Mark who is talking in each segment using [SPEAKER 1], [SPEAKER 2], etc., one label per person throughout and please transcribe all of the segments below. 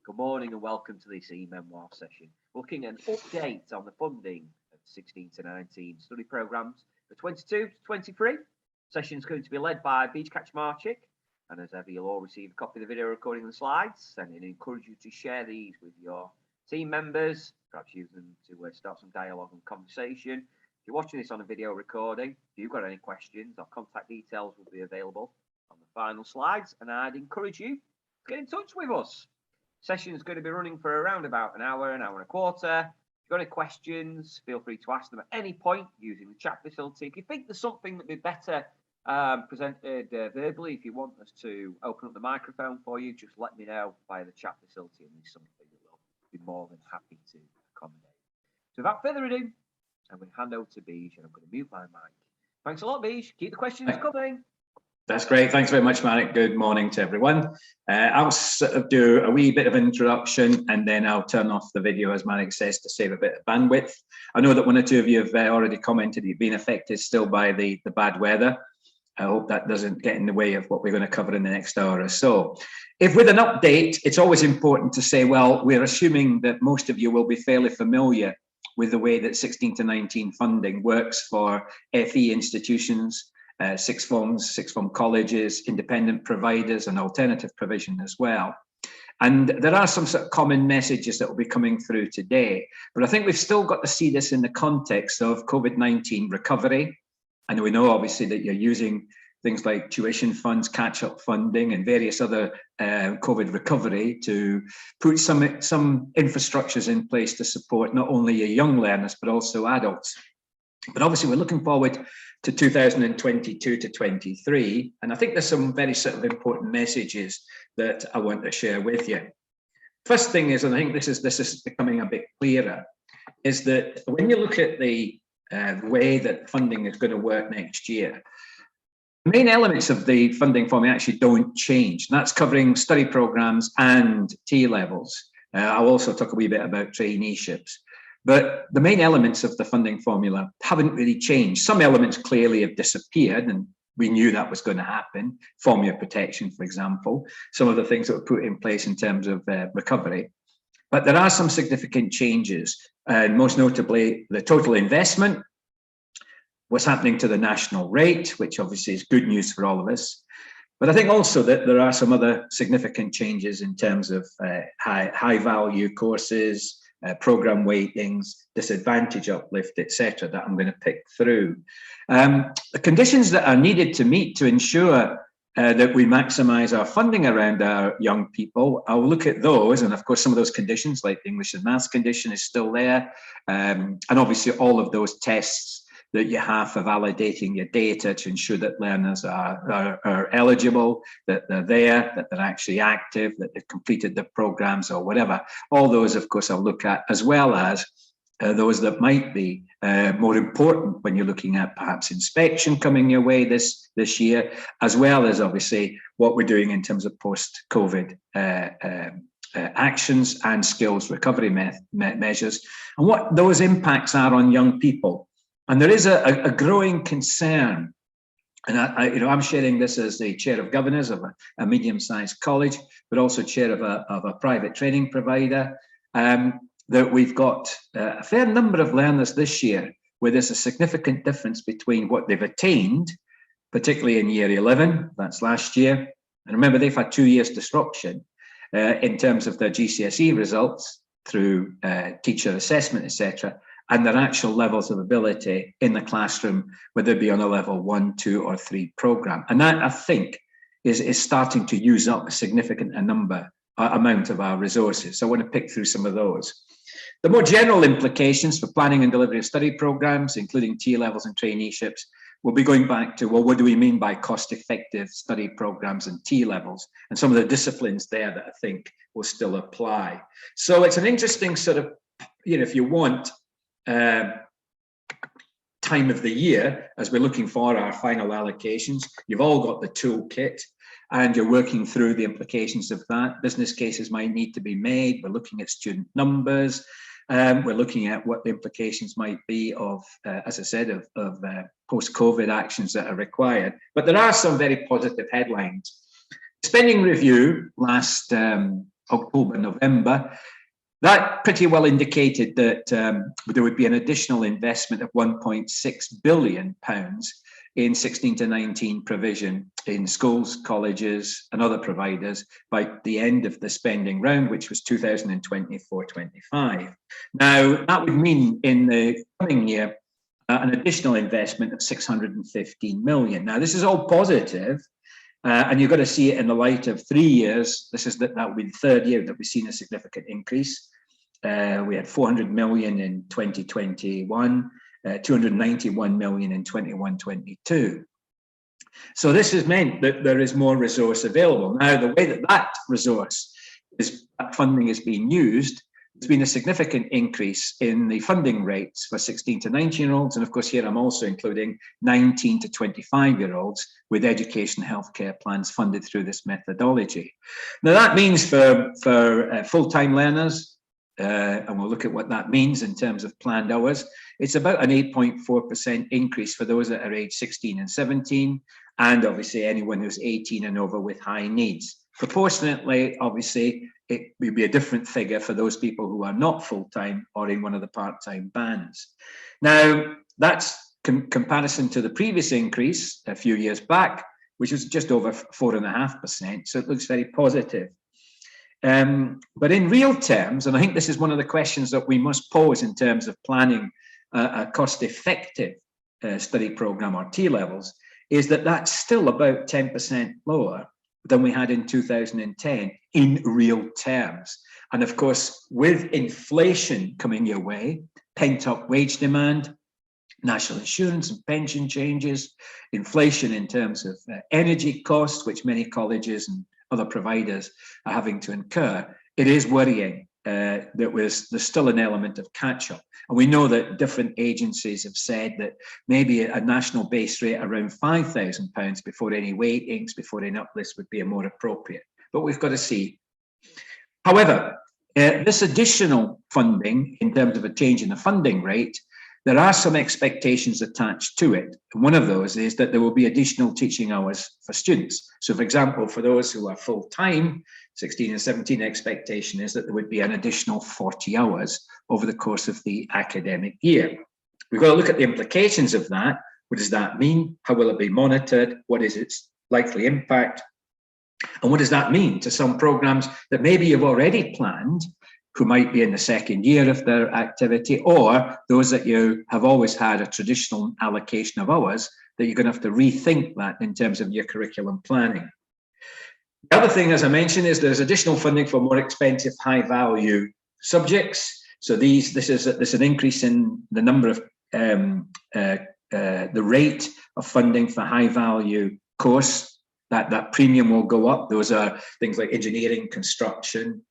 [SPEAKER 1] Good morning and welcome to this e-Memoir session, looking at an update on the funding of 16 to 19 study programmes for 22 to 23. Session is going to be led by Beej Kaczmarczyk, and as ever, you'll all receive a copy of the video recording and the slides, and I encourage you to share these with your team members, perhaps use them to start some dialogue and conversation. If you're watching this on a video recording, if you've got any questions, our contact details will be available on the final slides, and I'd encourage you to get in touch with us. Session is going to be running for around about an hour and a quarter. If you've got any questions, feel free to ask them at any point using the chat facility. If you think there's something that'd be better presented verbally, if you want us to open up the microphone for you, just let me know via the chat facility, and there's something that we'll be more than happy to accommodate. So without further ado, I'm going to hand over to Beej, and I'm going to mute my mic. Thanks a lot, Beej. Keep the questions coming.
[SPEAKER 2] That's great. Thanks very much, Marek. Good morning to everyone. I'll sort of do a wee bit of introduction and then I'll turn off the video, as Marek says, to save a bit of bandwidth. I know that one or two of you have already commented you've been affected still by the bad weather. I hope that doesn't get in the way of what we're going to cover in the next hour or so. If with an update, it's always important to say, well, we're assuming that most of you will be fairly familiar with the way that 16 to 19 funding works for FE institutions, sixth form colleges, independent providers, and alternative provision as well. And there are some sort of common messages that will be coming through today, but I think we've still got to see this in the context of COVID-19 recovery. And we know obviously that you're using things like tuition funds, catch-up funding, and various other COVID recovery to put some infrastructures in place to support not only your young learners, but also adults. But obviously we're looking forward to 2022 to 23, and I think there's some very sort of important messages that I want to share with you. First thing is, and I think this is becoming a bit clearer, is that when you look at the way that funding is going to work next year, the main elements of the funding formula actually don't change. And that's covering study programs and T levels. I'll also talk a wee bit about traineeships. But the main elements of the funding formula haven't really changed. Some elements clearly have disappeared, and we knew that was going to happen. Formula protection, for example, some of the things that were put in place in terms of recovery. But there are some significant changes, and most notably the total investment, what's happening to the national rate, which obviously is good news for all of us. But I think also that there are some other significant changes in terms of high value courses, program weightings, disadvantage uplift, etc., that I'm going to pick through. The conditions that are needed to meet to ensure that we maximise our funding around our young people, I'll look at those, and of course some of those conditions like the English and Maths condition is still there, and obviously all of those tests that you have for validating your data to ensure that learners are eligible, that they're there, that they're actually active, that they've completed the programs or whatever. All those, of course, I'll look at, as well as those that might be more important when you're looking at perhaps inspection coming your way this year, as well as obviously what we're doing in terms of post-COVID actions and skills recovery measures, and what those impacts are on young people. And there is a growing concern, and I'm sharing this as the chair of governors of a medium-sized college, but also chair of a private training provider, that we've got a fair number of learners this year where there's a significant difference between what they've attained, particularly in year 11, that's last year. And remember, they've had 2 years disruption in terms of their GCSE results through teacher assessment, etc., and their actual levels of ability in the classroom, whether it be on a level 1, 2, or 3 program. And that, I think, is starting to use up a significant amount of our resources. So I want to pick through some of those. The more general implications for planning and delivery of study programs, including T levels and traineeships, we'll be going back to, well, what do we mean by cost-effective study programs and T levels, and some of the disciplines there that I think will still apply. So it's an interesting sort of, if you want, time of the year as we're looking for our final allocations. You've all got the toolkit and you're working through the implications of that. Business cases might need to be made. We're looking at student numbers. We're looking at what the implications might be of, as I said, of post-COVID actions that are required. But there are some very positive headlines. Spending review last October, November, that pretty well indicated that there would be an additional investment of £1.6 billion in 16 to 19 provision in schools, colleges and other providers by the end of the spending round, which was 2024-25. Now, that would mean in the coming year, an additional investment of 615 million. Now, this is all positive, and you've got to see it in the light of 3 years. That will be the third year that we've seen a significant increase. We had 400 million in 2021, 291 million in 21-22. So this has meant that there is more resource available. Now, the way that that funding is being used, there's been a significant increase in the funding rates for 16 to 19-year-olds. And of course, here I'm also including 19 to 25-year-olds with education healthcare plans funded through this methodology. Now, that means for full-time learners, and we'll look at what that means in terms of planned hours, it's about an 8.4% increase for those that are age 16 and 17, and obviously anyone who's 18 and over with high needs. Proportionately, obviously, it will be a different figure for those people who are not full-time or in one of the part-time bands. Now, that's comparison to the previous increase a few years back, which was just over 4.5%. So it looks very positive. But in real terms, and I think this is one of the questions that we must pose in terms of planning a cost-effective study program or T-levels, is that that's still about 10% lower than we had in 2010 in real terms. And of course, with inflation coming your way, pent-up wage demand, national insurance and pension changes, inflation in terms of energy costs, which many colleges and other providers are having to incur, it is worrying that there's still an element of catch-up. And we know that different agencies have said that maybe a national base rate around £5,000 before any weightings, before any uplifts would be more appropriate. But we've got to see. However, this additional funding, in terms of a change in the funding rate, there are some expectations attached to it. And one of those is that there will be additional teaching hours for students. So, for example, for those who are full-time, 16 and 17, expectation is that there would be an additional 40 hours over the course of the academic year. We've got to look at the implications of that. What does that mean? How will it be monitored? What is its likely impact? And what does that mean to some programs that maybe you've already planned, who might be in the second year of their activity, or those that you have always had a traditional allocation of hours, that you're going to have to rethink that in terms of your curriculum planning. The other thing, as I mentioned, is there's additional funding for more expensive, high-value subjects. So this is an increase in the number of the rate of funding for high-value course. That premium will go up. Those are things like engineering, construction,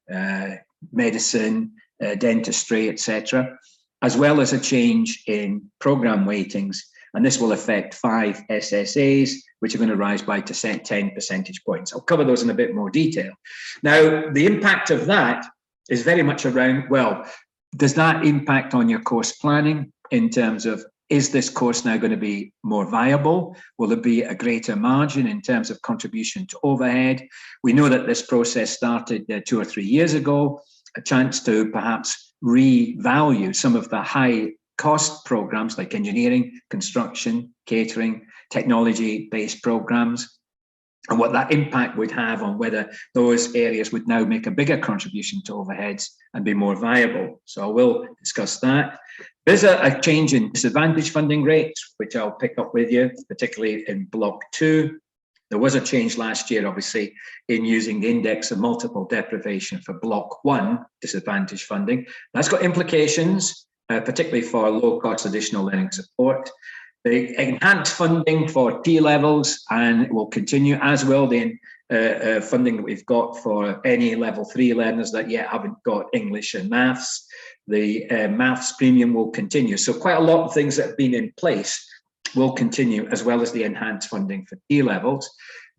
[SPEAKER 2] medicine, dentistry, etc., as well as a change in program weightings. And this will affect 5 SSAs, which are going to rise by 10 percentage points. I'll cover those in a bit more detail. Now, the impact of that is very much around, well, does that impact on your course planning in terms of, is this course now going to be more viable? Will there be a greater margin in terms of contribution to overhead? We know that this process started 2 or 3 years ago, a chance to perhaps revalue some of the high cost programs like engineering, construction, catering, technology-based programs, and what that impact would have on whether those areas would now make a bigger contribution to overheads and be more viable. So I will discuss that. There's a change in disadvantage funding rates, which I'll pick up with you, particularly in Block 2. There was a change last year, obviously, in using the index of multiple deprivation for Block 1 disadvantage funding. That's got implications, particularly for low-cost additional learning support. The enhanced funding for T-levels, and it will continue, as will the funding that we've got for any level 3 learners that yet haven't got English and maths. The maths premium will continue. So quite a lot of things that have been in place will continue, as well as the enhanced funding for T-levels.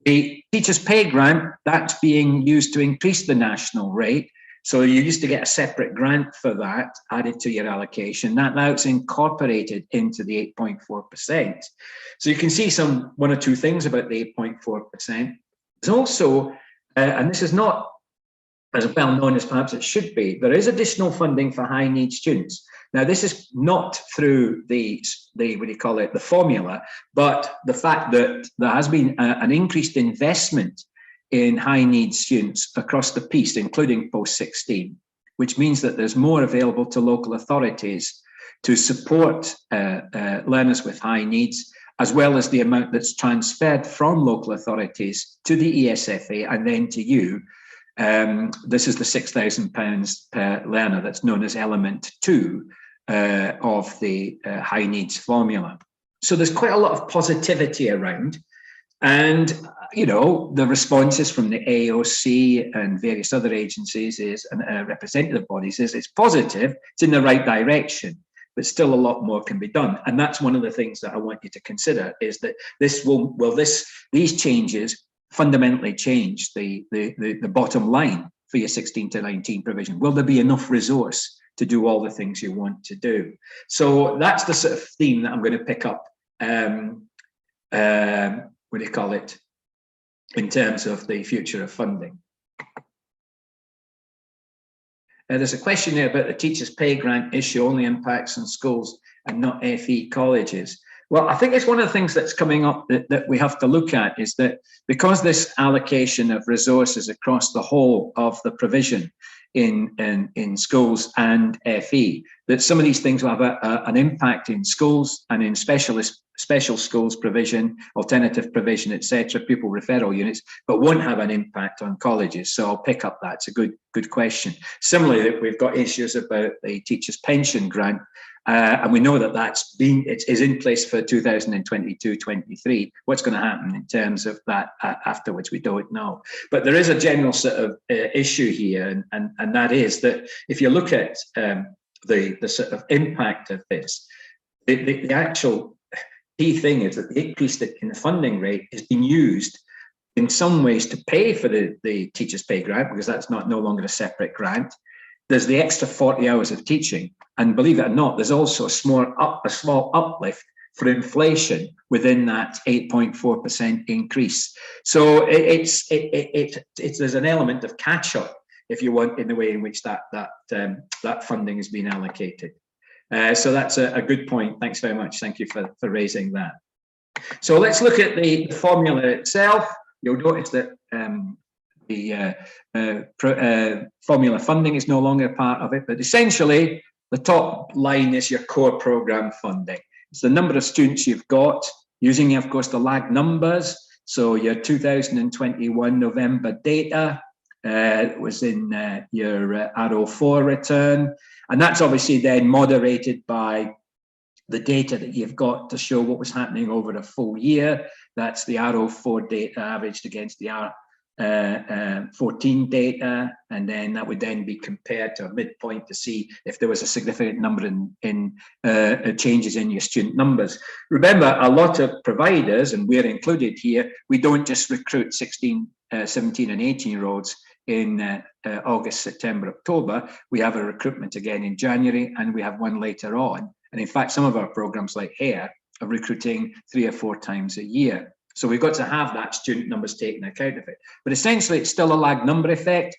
[SPEAKER 2] The teachers' pay grant, that's being used to increase the national rate. So you used to get a separate grant for that added to your allocation. That now it's incorporated into the 8.4%. So you can see one or two things about the 8.4%. There's also, and this is not as well known as perhaps it should be, there is additional funding for high need students. Now, this is not through the what do you call it, the formula, but the fact that there has been an increased investment in high need students across the piece, including post-16, which means that there's more available to local authorities to support learners with high needs, as well as the amount that's transferred from local authorities to the ESFA and then to you. This is the £6,000 per learner that's known as element 2 of the high needs formula. So there's quite a lot of positivity around, and you know, the responses from the AOC and various other agencies is, and representative bodies is, it's positive, it's in the right direction, but still a lot more can be done. And that's one of the things that I want you to consider, is that these changes fundamentally change the bottom line for your 16 to 19 provision. Will there be enough resource to do all the things you want to do? So that's the sort of theme that I'm going to pick up, what do you call it, in terms of the future of funding. There's a question there about the teachers' pay grant issue only impacts on schools and not FE colleges. Well, I think it's one of the things that's coming up that we have to look at, is that because this allocation of resources across the whole of the provision in schools and FE, that some of these things will have an impact in schools and in special schools provision, alternative provision, etc., pupil referral units, but won't have an impact on colleges. So I'll pick up that. It's a good question. Similarly, we've got issues about the teachers' pension grant. And we know that it is in place for 2022-23. What's going to happen in terms of that afterwards, we don't know. But there is a general sort of issue here, and that is that if you look at the sort of impact of this, the actual key thing is that the increase in the funding rate is being used in some ways to pay for the teachers' pay grant, because that's no longer a separate grant. There's the extra 40 hours of teaching. And believe it or not, there's also a small uplift for inflation within that 8.4% increase. So there's an element of catch up, if you want, in the way in which that funding has been allocated. So that's a good point. Thanks very much. Thank you for raising that. So let's look at the formula itself. You'll notice that the formula funding is no longer part of it, but essentially the top line is your core program funding. It's the number of students you've got, using, of course, the lag numbers. So your 2021 November data was in your RO4 return, and that's obviously then moderated by the data that you've got to show what was happening over a full year. That's the RO4 data averaged against the R14 data, and then that would then be compared to a midpoint to see if there was a significant number in changes in your student numbers. Remember, a lot of providers, and we're included here, we don't just recruit 16, 17 and 18-year-olds in August, September, October. We have a recruitment again in January, and we have one later on. And in fact, some of our programs like HARE are recruiting 3 or 4 times a year. So we've got to have that student numbers taken account of it. But essentially, it's still a lag number effect.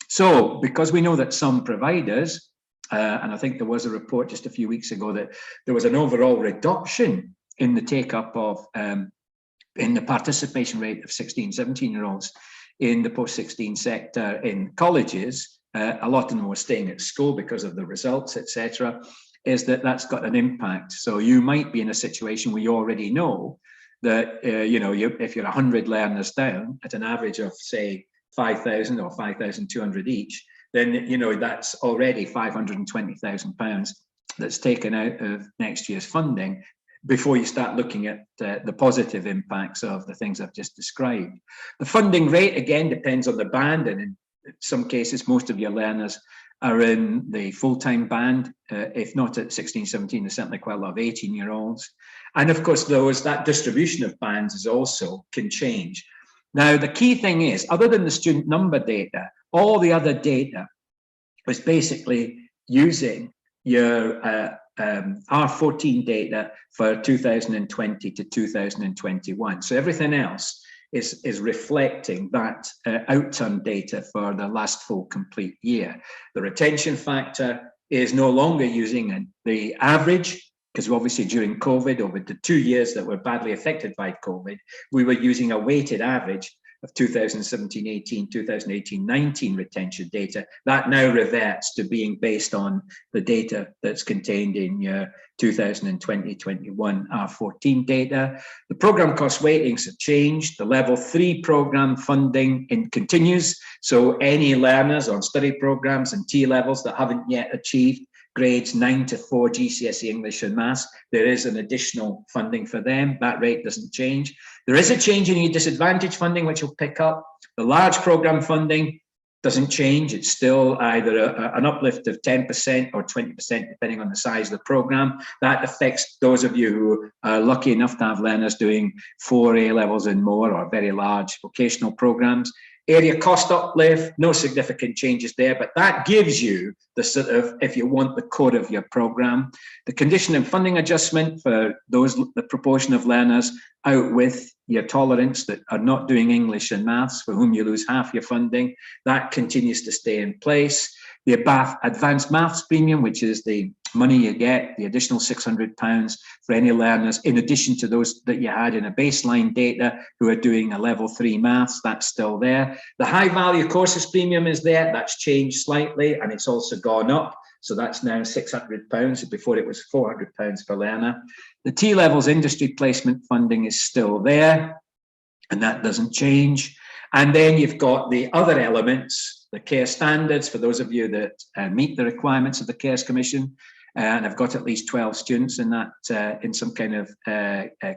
[SPEAKER 2] So because we know that some providers, and I think there was a report just a few weeks ago that there was an overall reduction in the take-up of, in the participation rate of 16, 17-year-olds in the post-16 sector in colleges, a lot of them were staying at school because of the results, etc., is that's got an impact. So you might be in a situation where you already know that, if you're 100 learners down at an average of, say, 5,000 or 5,200 each, then, that's already £520,000 that's taken out of next year's funding before you start looking at the positive impacts of the things I've just described. The funding rate, again, depends on the band, and in some cases, most of your learners are in the full-time band, if not at 16, 17, there's certainly quite a lot of 18-year-olds. And of course, that distribution of bands is also can change. Now, the key thing is, other than the student number data, all the other data is basically using your R14 data for 2020 to 2021. So everything else is reflecting that outturn data for the last full complete year. The retention factor is no longer using the average, because obviously during COVID, over the 2 years that were badly affected by COVID, we were using a weighted average of 2017-18, 2018-19 retention data. That now reverts to being based on the data that's contained in your 2020-21 R14 data. The program cost weightings have changed. The level 3 program funding continues. So any learners on study programs and T levels that haven't yet achieved grades 9 to 4 GCSE English and Maths, there is an additional funding for them. That rate doesn't change. There is a change in your disadvantage funding, which will pick up. The large program funding doesn't change. It's still either an uplift of 10% or 20%, depending on the size of the program. That affects those of you who are lucky enough to have learners doing 4 A levels and more, or very large vocational programs. Area cost uplift, no significant changes there, but that gives you the sort of, if you want, the core of your program. The condition and funding adjustment for the proportion of learners out with your tolerance that are not doing English and Maths, for whom you lose half your funding, that continues to stay in place. The advanced maths premium, which is the money you get, the additional £600 for any learners, in addition to those that you had in a baseline data who are doing a level 3 maths, that's still there. The high value courses premium is there, that's changed slightly, and it's also gone up. So that's now £600. Before it was £400 per learner. The T levels industry placement funding is still there, and that doesn't change. And then you've got the other elements, the care standards for those of you that meet the requirements of the Cares Commission, and have got at least 12 students in that in some kind of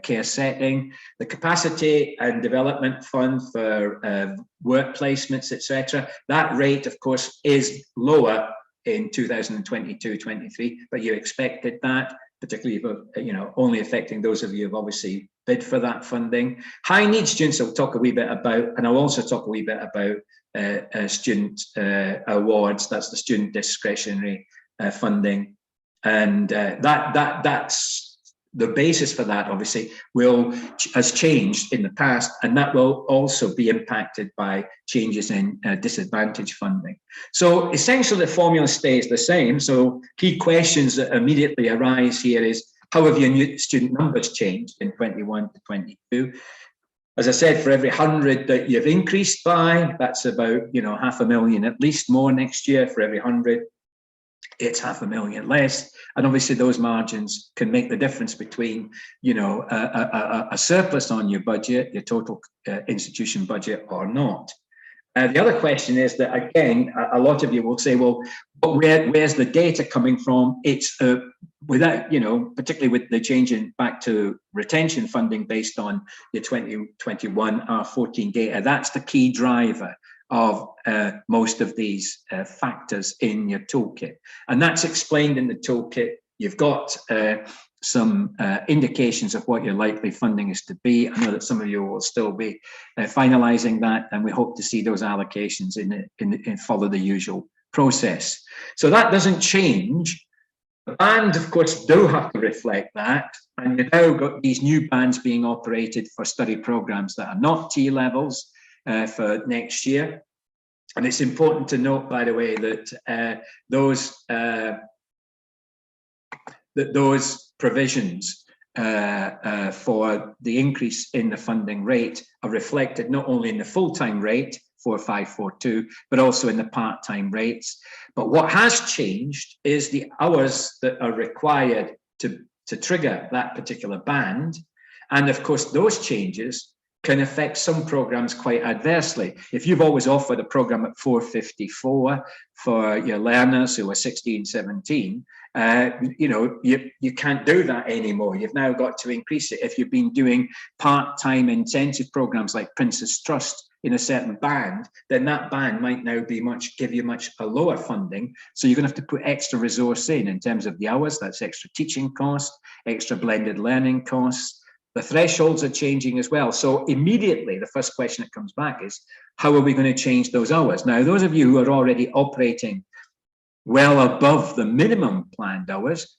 [SPEAKER 2] care setting. The capacity and development fund for work placements, etc. That rate, of course, is lower in 2022-23, but you expected that, particularly only affecting those of you who've obviously bid for that funding. High needs students I'll talk a wee bit about, and I'll also talk a wee bit about student awards. That's the student discretionary funding, and that's the basis for that. Obviously, has changed in the past, and that will also be impacted by changes in disadvantage funding. So essentially, the formula stays the same. So key questions that immediately arise here is, how have your new student numbers changed in 21 to 22? As I said, for every 100 that you've increased by, that's about 500,000 at least more next year. For every 100, it's 500,000 less. And obviously those margins can make the difference between, a surplus on your budget, your total institution budget, or not. The other question is that, again, a lot of you will say, well, but where's the data coming from? It's without, particularly with the change back to retention funding based on your 2021 R14 data, that's the key driver of most of these factors in your toolkit. And that's explained in the toolkit. You've got some indications of what your likely funding is to be. I know that some of you will still be finalising that, and we hope to see those allocations in follow the usual process. So that doesn't change. The band, of course, do have to reflect that, and you've now got these new bands being operated for study programmes that are not T levels for next year. And it's important to note, by the way, that those provisions for the increase in the funding rate are reflected not only in the full-time rate, 4542, but also in the part-time rates. But what has changed is the hours that are required to trigger that particular band. And of course, those changes can affect some programs quite adversely. If you've always offered a program at 454 for your learners who are 16, 17, you can't do that anymore. You've now got to increase it. If you've been doing part-time intensive programs like Prince's Trust in a certain band, then that band might now be give you much lower funding. So you're going to have to put extra resource in terms of the hours. That's extra teaching costs, extra blended learning costs. The thresholds are changing as well. So immediately, the first question that comes back is, how are we going to change those hours? Now, those of you who are already operating well above the minimum planned hours,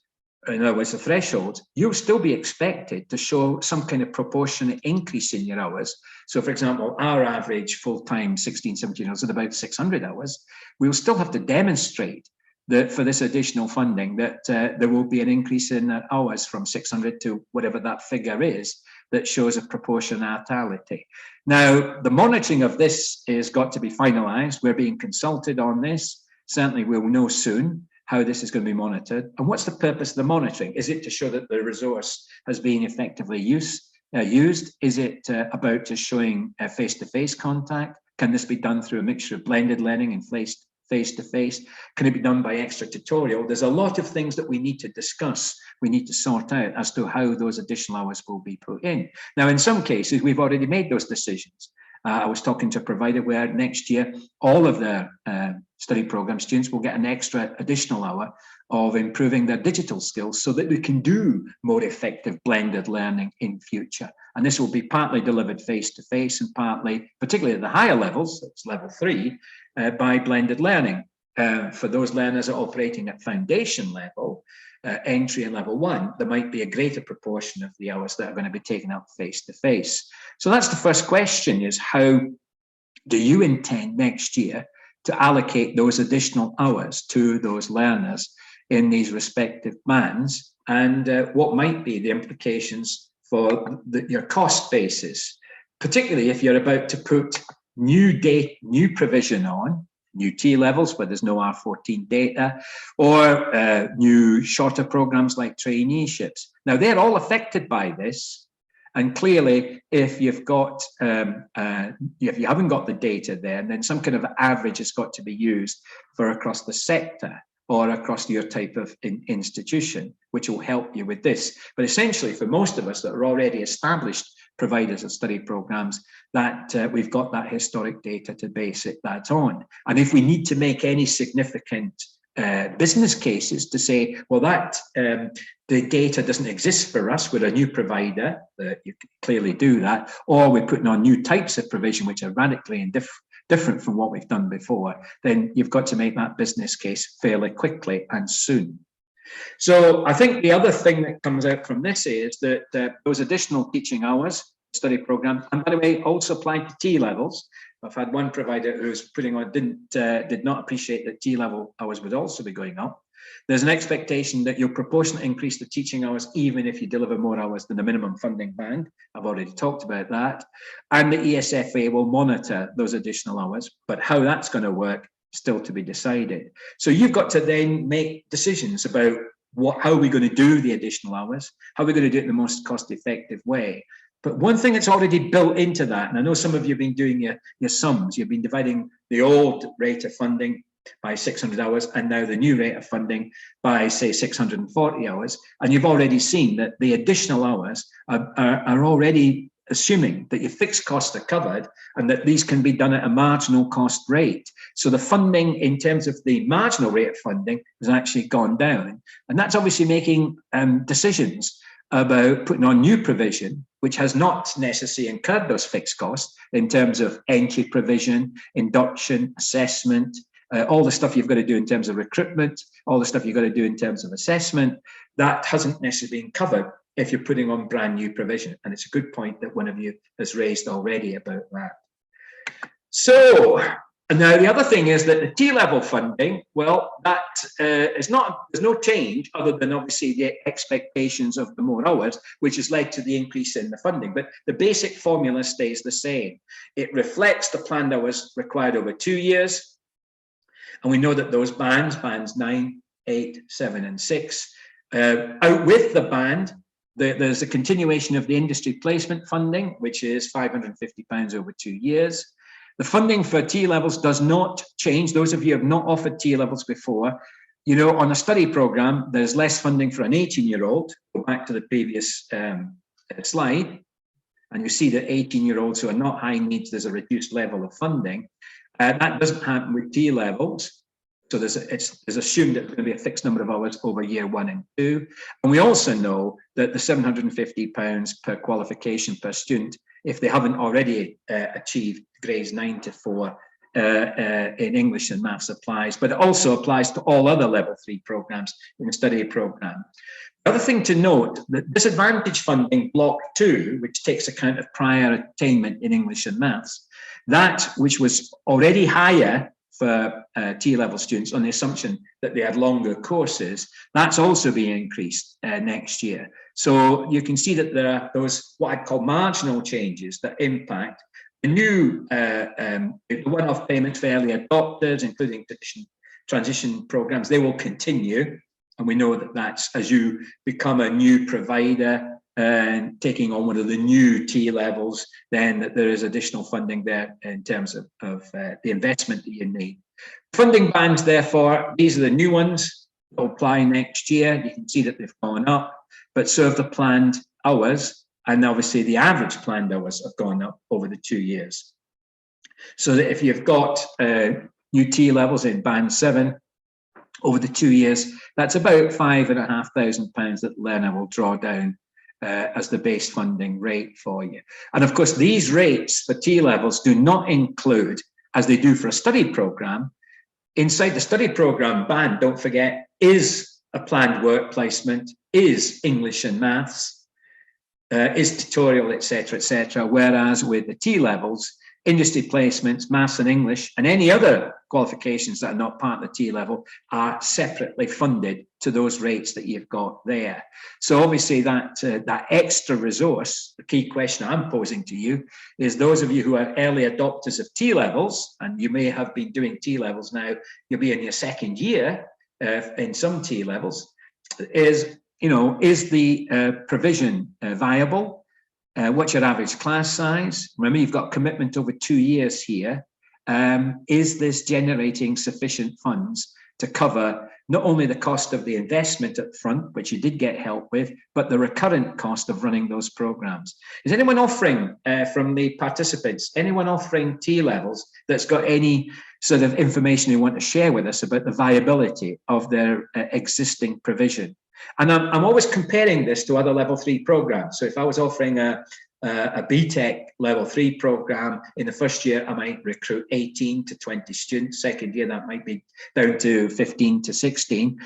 [SPEAKER 2] in other words, the threshold, you'll still be expected to show some kind of proportionate increase in your hours. So, for example, our average full-time 16, 17 hours at about 600 hours. We'll still have to demonstrate that for this additional funding that there will be an increase in hours from 600 to whatever that figure is that shows a proportionality. Now, the monitoring of this has got to be finalised. We're being consulted on this. Certainly, we'll know soon how this is going to be monitored. And what's the purpose of the monitoring? Is it to show that the resource has been effectively used? Is it about just showing face-to-face contact? Can this be done through a mixture of blended learning and face-to-face? Can it be done by extra tutorial? There's a lot of things that we need to discuss, we need to sort out as to how those additional hours will be put in. Now, in some cases, we've already made those decisions. I was talking to a provider where next year, all of their study program students will get an extra additional hour of improving their digital skills so that they can do more effective blended learning in future. And this will be partly delivered face-to-face and partly, particularly at the higher levels, it's level 3, by blended learning. For those learners that are operating at foundation level, entry and level 1, there might be a greater proportion of the hours that are going to be taken up face-to-face. So that's the first question, is how do you intend next year to allocate those additional hours to those learners in these respective bands, and what might be the implications for your cost basis, particularly if you're about to put new provision on, new T levels where there's no R14 data, or new shorter programs like traineeships. Now, they're all affected by this. And clearly, if you've got, if you haven't got the data there, then some kind of average has got to be used for across the sector or across your type of institution, which will help you with this. But essentially, for most of us that are already established providers of study programs, that we've got that historic data to base that on. And if we need to make any significant business cases to say, well, that the data doesn't exist for us, we're a new provider, you can clearly do that, or we're putting on new types of provision which are radically and different from what we've done before, then you've got to make that business case fairly quickly and soon. So I think the other thing that comes out from this is that those additional teaching hours, study program, and by the way, also apply to T levels. I've had one provider who's putting on, did not appreciate that T level hours would also be going up. There's an expectation that you'll proportionately increase the teaching hours even if you deliver more hours than the minimum funding band. I've already talked about that. And the ESFA will monitor those additional hours, but how that's going to work, still to be decided. So you've got to then make decisions about how are we going to do the additional hours, how are we going to do it in the most cost-effective way. But one thing that's already built into that, and I know some of you have been doing your sums, you've been dividing the old rate of funding by 600 hours and now the new rate of funding by, say, 640 hours. And you've already seen that the additional hours are already assuming that your fixed costs are covered and that these can be done at a marginal cost rate. So the funding in terms of the marginal rate of funding has actually gone down. And that's obviously making decisions about putting on new provision, which has not necessarily incurred those fixed costs in terms of entry provision, induction, assessment, all the stuff you've got to do in terms of recruitment, all the stuff you've got to do in terms of assessment. That hasn't necessarily been covered if you're putting on brand new provision. And it's a good point that one of you has raised already about that. So, and now the other thing is that the T-level funding, well, that is not, there's no change other than obviously the expectations of the more hours, which has led to the increase in the funding. But the basic formula stays the same. It reflects the planned hours required over 2 years. And we know that those bands 9, 8, 7, and 6, out with the band, there's a continuation of the industry placement funding, which is £550 over 2 years. The funding for T levels does not change. Those of you who have not offered T levels before, you know, on a study program, there's less funding for an 18-year-old. Go back to the previous slide, and you see that 18-year-olds who are not high needs, there's a reduced level of funding. That doesn't happen with T levels. So it's assumed that it's going to be a fixed number of hours over year 1 and 2. And we also know that the £750 per qualification per student, if they haven't already achieved grades 9 to 4 in English and maths applies, but it also applies to all other level 3 programs in the study program. The other thing to note, that disadvantage funding block 2, which takes account of prior attainment in English and maths, that which was already higher for T-level students on the assumption that they had longer courses, that's also being increased next year. So you can see that there are those what I'd call marginal changes that impact the new one-off payments for early adopters, including transition programs. They will continue, and we know that that's as you become a new provider and taking on one of the new T levels, then that there is additional funding there in terms of the investment that you need. Funding bands, therefore, these are the new ones that will apply next year. You can see that they've gone up, but so have the planned hours, and obviously the average planned hours have gone up over the 2 years. So that if you've got new T levels in band 7 over the 2 years, that's about £5,500 that the learner will draw down as the base funding rate for you. And of course, these rates for T levels do not include, as they do for a study program, inside the study program band, don't forget, is a planned work placement, is English and maths, is tutorial, etc., whereas with the T levels, industry placements, maths and English, and any other qualifications that are not part of the T level are separately funded to those rates that you've got there. So obviously that extra resource, the key question I'm posing to you is those of you who are early adopters of T levels, and you may have been doing T levels now, you'll be in your second year in some T levels, is the provision viable? What's your average class size? Remember, you've got commitment over 2 years here. Is this generating sufficient funds to cover not only the cost of the investment up front, which you did get help with, but the recurrent cost of running those programs? Is anyone offering, from the participants, anyone offering T levels that's got any sort of information they want to share with us about the viability of their existing provision? And I'm always comparing this to other level 3 programs. So if I was offering a BTEC level 3 program in the first year, I might recruit 18 to 20 students. Second year, that might be down to 15 to 16.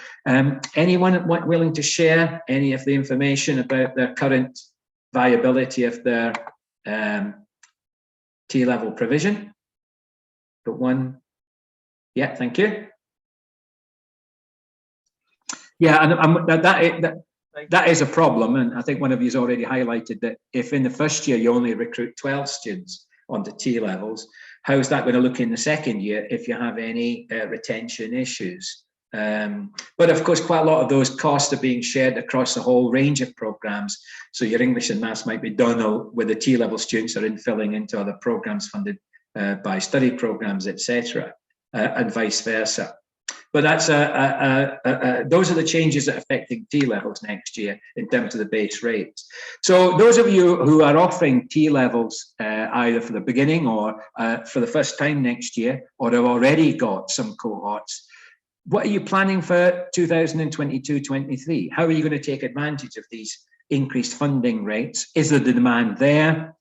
[SPEAKER 2] Anyone willing to share any of the information about their current viability of their T level provision? Got one? Yeah, thank you. Yeah, and that is a problem, and I think one of you has already highlighted that if in the first year you only recruit 12 students onto T levels, how is that going to look in the second year if you have any retention issues? But of course, quite a lot of those costs are being shared across a whole range of programs. So your English and maths might be done with the T level students are infilling into other programs funded by study programs, etc., and vice versa. But that's those are the changes that are affecting T levels next year in terms of the base rates. So those of you who are offering T levels either for the beginning or for the first time next year, or have already got some cohorts, what are you planning for 2022-23? How are you going to take advantage of these increased funding rates? Is the demand there?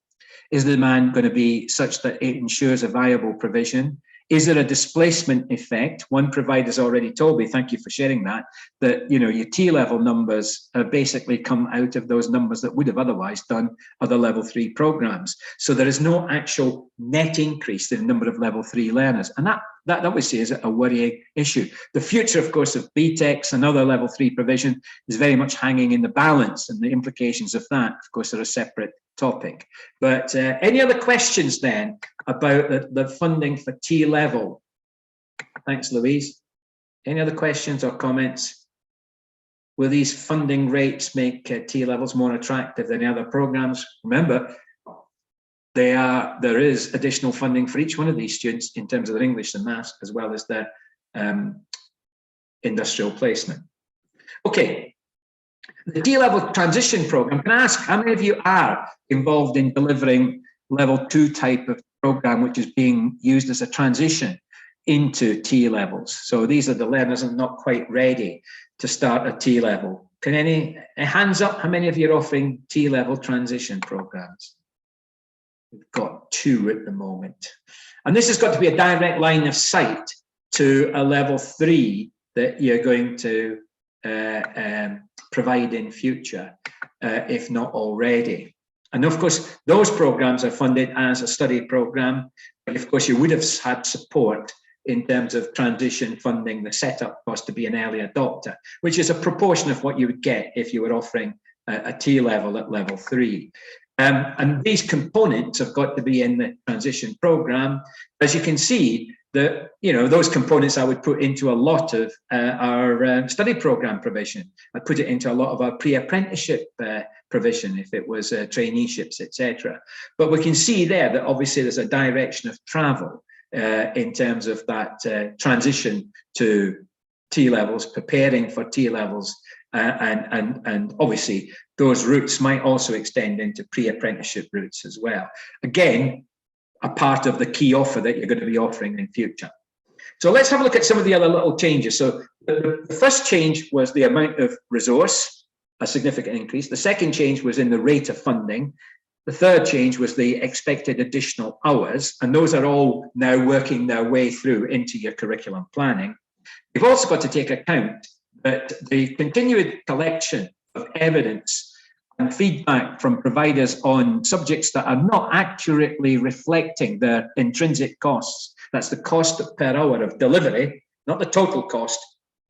[SPEAKER 2] Is the demand going to be such that it ensures a viable provision? Is there a displacement effect? One provider's already told me, thank you for sharing that your T level numbers have basically come out of those numbers that would have otherwise done other level 3 programs. So there is no actual net increase in the number of level 3 learners. And that obviously is a worrying issue. The future, of course, of BTECs and other level 3 provision is very much hanging in the balance, and the implications of that, of course, are a separate topic. But any other questions then about the funding for T level? Thanks, Louise. Any other questions or comments? Will these funding rates make T levels more attractive than the other programs? Remember, there is additional funding for each one of these students in terms of their English and maths, as well as their industrial placement. Okay. The T-level transition program, can I ask how many of you are involved in delivering level 2 type of program, which is being used as a transition into T levels? So these are the learners who are not quite ready to start a T level. Can any hands up, how many of you are offering T level transition programs? We've got 2 at the moment. And this has got to be a direct line of sight to a level 3 that you're going to provide in future, if not already. And of course, those programs are funded as a study program. But of course, you would have had support in terms of transition funding, the setup cost to be an early adopter, which is a proportion of what you would get if you were offering a T level at level 3. And these components have got to be in the transition program. As you can see, those components I would put into a lot of our study program provision. I'd put it into a lot of our pre-apprenticeship provision if it was traineeships, etc. But we can see there that obviously there's a direction of travel in terms of that transition to T levels, preparing for T levels, and obviously those routes might also extend into pre-apprenticeship routes as well. Again, a part of the key offer that you're going to be offering in future. So let's have a look at some of the other little changes. So the first change was the amount of resource, a significant increase. The second change was in the rate of funding. The third change was the expected additional hours, and those are all now working their way through into your curriculum planning. You've also got to take account that the continued collection of evidence and feedback from providers on subjects that are not accurately reflecting their intrinsic costs. That's the cost per hour of delivery, not the total cost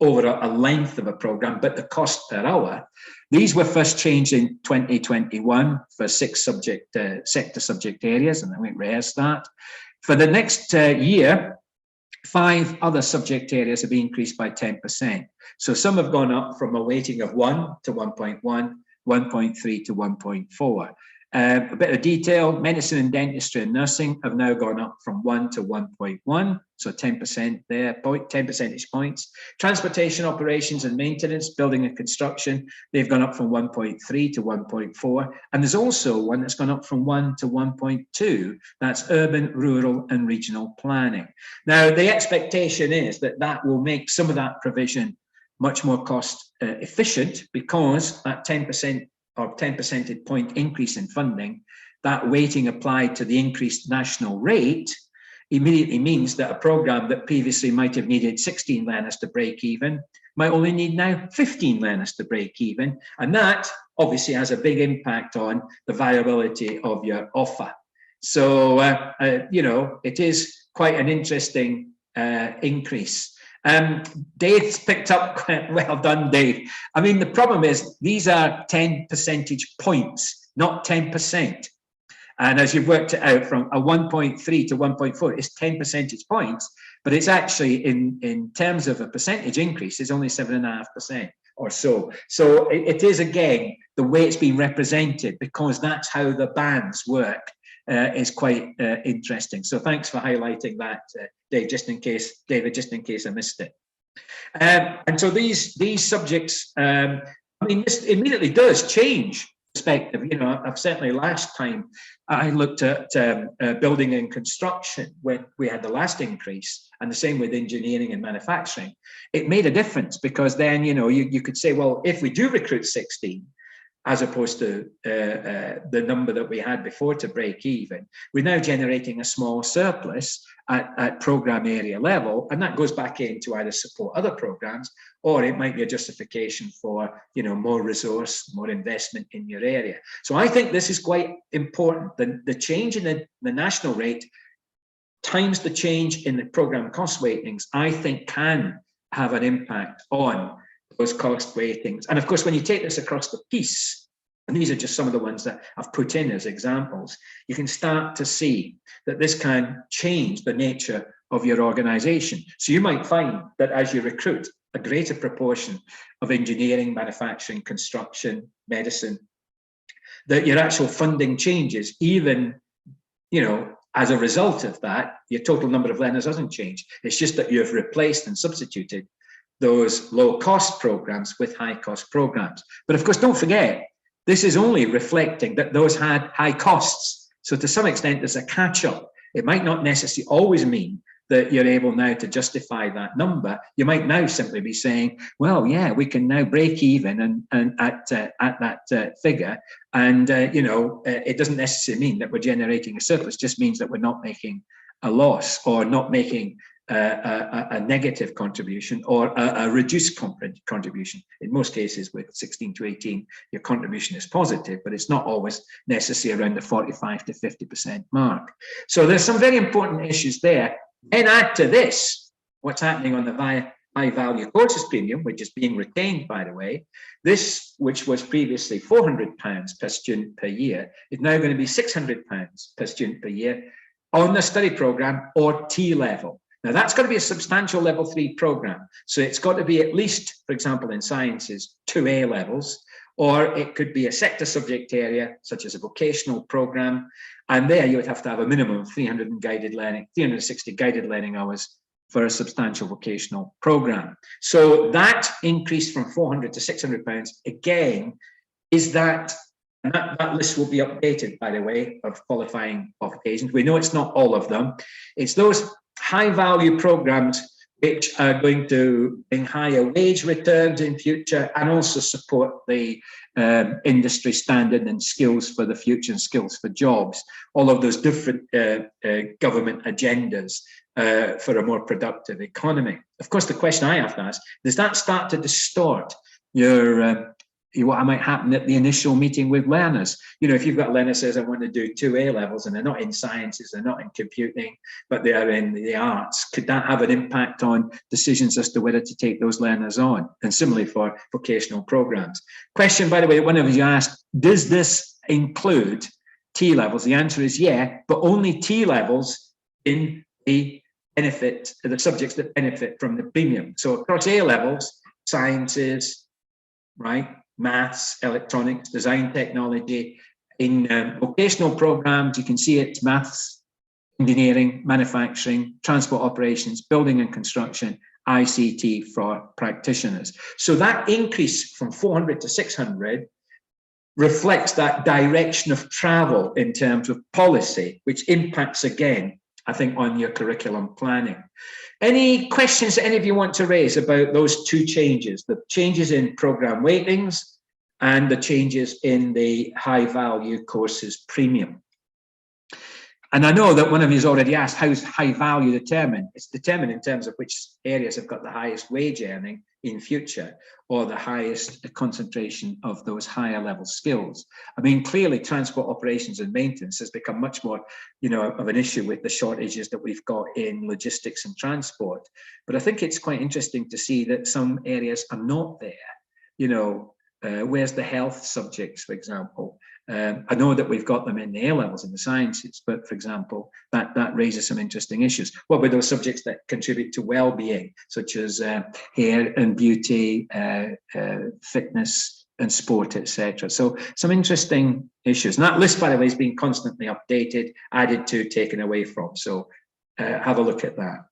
[SPEAKER 2] over a length of a program, but the cost per hour. These were first changed in 2021 for 6 sector subject areas, and then we rehearsed that. For the next year, 5 other subject areas have increased by 10%. So some have gone up from a weighting of 1 to 1.1, 1.3 to 1.4. A bit of detail, medicine and dentistry and nursing have now gone up from 1 to 1.1, so 10% there, 10 percentage points. Transportation operations and maintenance, building and construction, they've gone up from 1.3 to 1.4. And there's also one that's gone up from 1 to 1.2, that's urban, rural and regional planning. Now, the expectation is that that will make some of that provision much more cost efficient, because that 10% or 10 percentage point increase in funding, that weighting applied to the increased national rate immediately means that a program that previously might have needed 16 learners to break even might only need now 15 learners to break even. And that obviously has a big impact on the viability of your offer. So, it is quite an interesting increase. Dave's picked up, well done, Dave. I mean, the problem is these are 10 percentage points, not 10%. And as you've worked it out, from a 1.3 to 1.4, it's 10 percentage points, but it's actually in terms of a percentage increase, it's only 7.5% or so. So it is, again, the way it's been represented, because that's how the bands work. Is quite interesting. So thanks for highlighting that, Dave, David, just in case I missed it. And so these subjects, I mean, this immediately does change perspective. I've certainly last time I looked at building and construction when we had the last increase, and the same with engineering and manufacturing. It made a difference, because then, you could say, well, if we do recruit 16, as opposed to the number that we had before to break even, we're now generating a small surplus at program area level, and that goes back in to either support other programs, or it might be a justification for more resource, more investment in your area. So I think this is quite important. The change in the national rate times the change in the program cost weightings, I think, can have an impact on those cost weightings. And of course, when you take this across the piece, and these are just some of the ones that I've put in as examples, you can start to see that this can change the nature of your organization. So you might find that as you recruit a greater proportion of engineering, manufacturing, construction, medicine, that your actual funding changes, even, as a result of that, your total number of learners doesn't change. It's just that you've replaced and substituted those low-cost programs with high-cost programs. But of course, don't forget, this is only reflecting that those had high costs. So to some extent, there's a catch-up. It might not necessarily always mean that you're able now to justify that number. You might now simply be saying, well, yeah, we can now break even and at that figure. And, it doesn't necessarily mean that we're generating a surplus, just means that we're not making a loss or not making a negative contribution or a reduced contribution. In most cases, with 16 to 18, your contribution is positive, but it's not always necessarily around the 45 to 50% mark. So there's some very important issues there. Then add to this, what's happening on the high value courses premium, which is being retained, by the way. This, which was previously £400 per student per year, is now going to be £600 per student per year on the study program or T level. Now, that's got to be a substantial level 3 program. So it's got to be at least, for example, in sciences, 2 A levels, or it could be a sector subject area, such as a vocational program. And there you would have to have a minimum of 360 guided learning hours for a substantial vocational program. So that increase from £400 to £600, again, is that, and that list will be updated, by the way, of qualifying qualifications. We know it's not all of them. It's those high value programs which are going to bring higher wage returns in future and also support the industry standard and skills for the future and skills for jobs, all of those different government agendas for a more productive economy. Of course, the question I have to ask, does that start to distort your what might happen at the initial meeting with learners? You know, if you've got a learner says, I want to do 2 A levels and they're not in sciences, they're not in computing, but they are in the arts, could that have an impact on decisions as to whether to take those learners on? And similarly for vocational programs. Question, by the way, one of you asked, does this include T levels? The answer is yeah, but only T levels in the benefit, the subjects that benefit from the premium. So across A levels, sciences, right? Maths, electronics, design technology. In vocational programs, you can see it's maths, engineering, manufacturing, transport operations, building and construction, ICT for practitioners. So that increase from 400 to 600 reflects that direction of travel in terms of policy, which impacts again, I think, on your curriculum planning. Any questions that any of you want to raise about those two changes, the changes in program weightings and the changes in the high value courses premium? And I know that one of you has already asked, how is high value determined? It's determined in terms of which areas have got the highest wage earning in future or the highest concentration of those higher level skills. I mean, clearly transport operations and maintenance has become much more, you know, of an issue with the shortages that we've got in logistics and transport. But I think it's quite interesting to see that some areas are not there. You know, where's the health subjects, for example? I know that we've got them in the A levels in the sciences, but for example, that raises some interesting issues. What were those subjects that contribute to well-being, such as hair and beauty, fitness and sport, etc.? So some interesting issues. And that list, by the way, is being constantly updated, added to, taken away from. So have a look at that.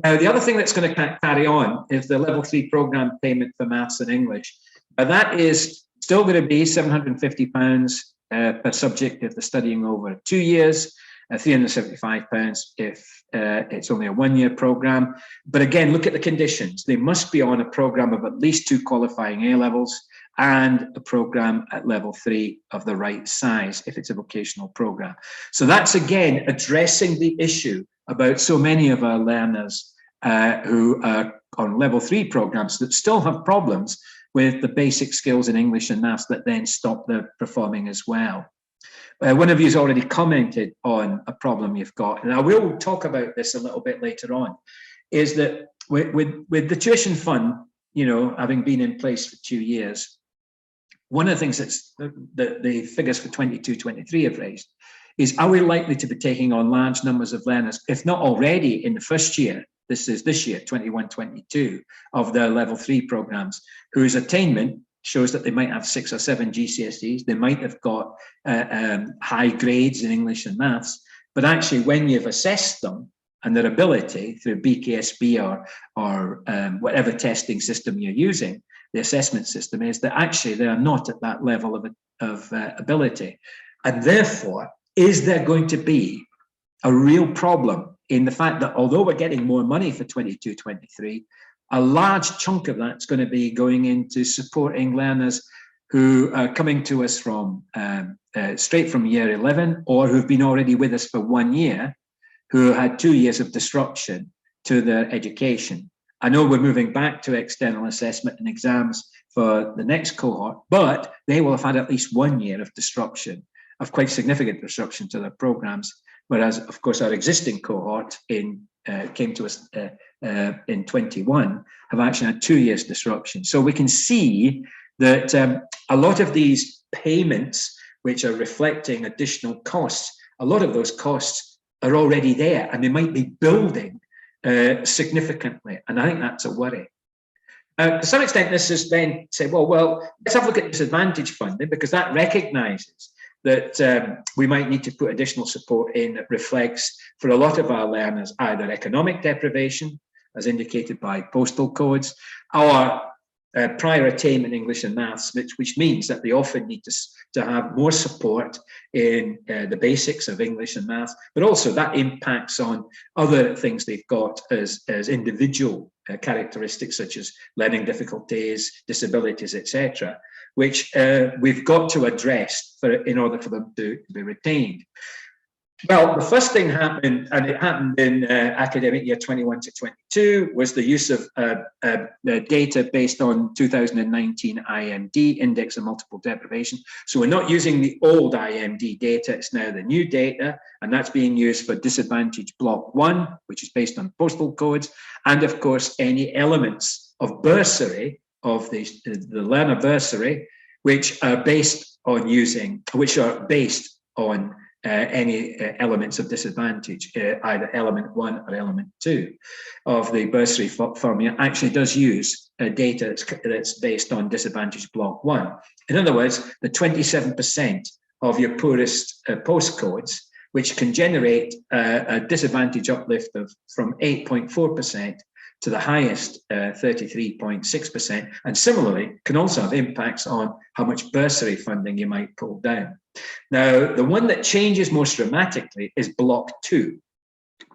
[SPEAKER 2] Now, the other thing that's going to carry on is the level 3 program payment for maths and English. That is still going to be £750 per subject if they're studying over 2 years, £375 if it's only a 1-year program. But again, look at the conditions. They must be on a program of at least 2 qualifying A levels and a program at level 3 of the right size if it's a vocational program. So that's again addressing the issue about so many of our learners who are on level 3 programs that still have problems with the basic skills in English and maths that then stop their performing as well. One of you has already commented on a problem you've got, and I will talk about this a little bit later on, is that with the tuition fund, you know, having been in place for 2 years, one of the things that's the figures for 22-23 have raised is, are we likely to be taking on large numbers of learners, if not already in the first year, this is this year, 21-22, of their level 3 programs, whose attainment shows that they might have 6 or 7 GCSEs, they might have got high grades in English and maths, but actually when you've assessed them and their ability through BKSB or whatever testing system you're using, the assessment system is that actually they are not at that level of ability. And therefore, is there going to be a real problem in the fact that although we're getting more money for 22-23, a large chunk of that's going to be going into supporting learners who are coming to us from straight from year 11, or who've been already with us for 1 year, who had 2 years of disruption to their education. I know we're moving back to external assessment and exams for the next cohort, but they will have had at least 1 year of disruption, of quite significant disruption to their programs. Whereas, of course, our existing cohort came to us in 21 have actually had 2 years disruption. So we can see that a lot of these payments, which are reflecting additional costs, a lot of those costs are already there, and they might be building significantly. And I think that's a worry. To some extent, this is then say, well, let's have a look at disadvantage funding, because that recognises that we might need to put additional support in that reflects for a lot of our learners either economic deprivation, as indicated by postal codes, or prior attainment in English and maths, which means that they often need to have more support in the basics of English and maths, but also that impacts on other things they've got as individual characteristics, such as learning difficulties, disabilities, etc., which we've got to address in order for them to be retained. Well, the first thing happened, and it happened in academic year 21 to 22, was the use of data based on 2019 IMD, Index of Multiple Deprivation. So we're not using the old IMD data, it's now the new data, and that's being used for disadvantage block 1, which is based on postal codes, and of course any elements of bursary, of the learner bursary, which are based on any elements of disadvantage, either element 1 or element 2 of the bursary formula, actually does use data that's based on disadvantage block 1. In other words, the 27% of your poorest postcodes, which can generate a disadvantage uplift from 8.4% to the highest 33.6%, and similarly can also have impacts on how much bursary funding you might pull down. Now, the one that changes most dramatically is block 2.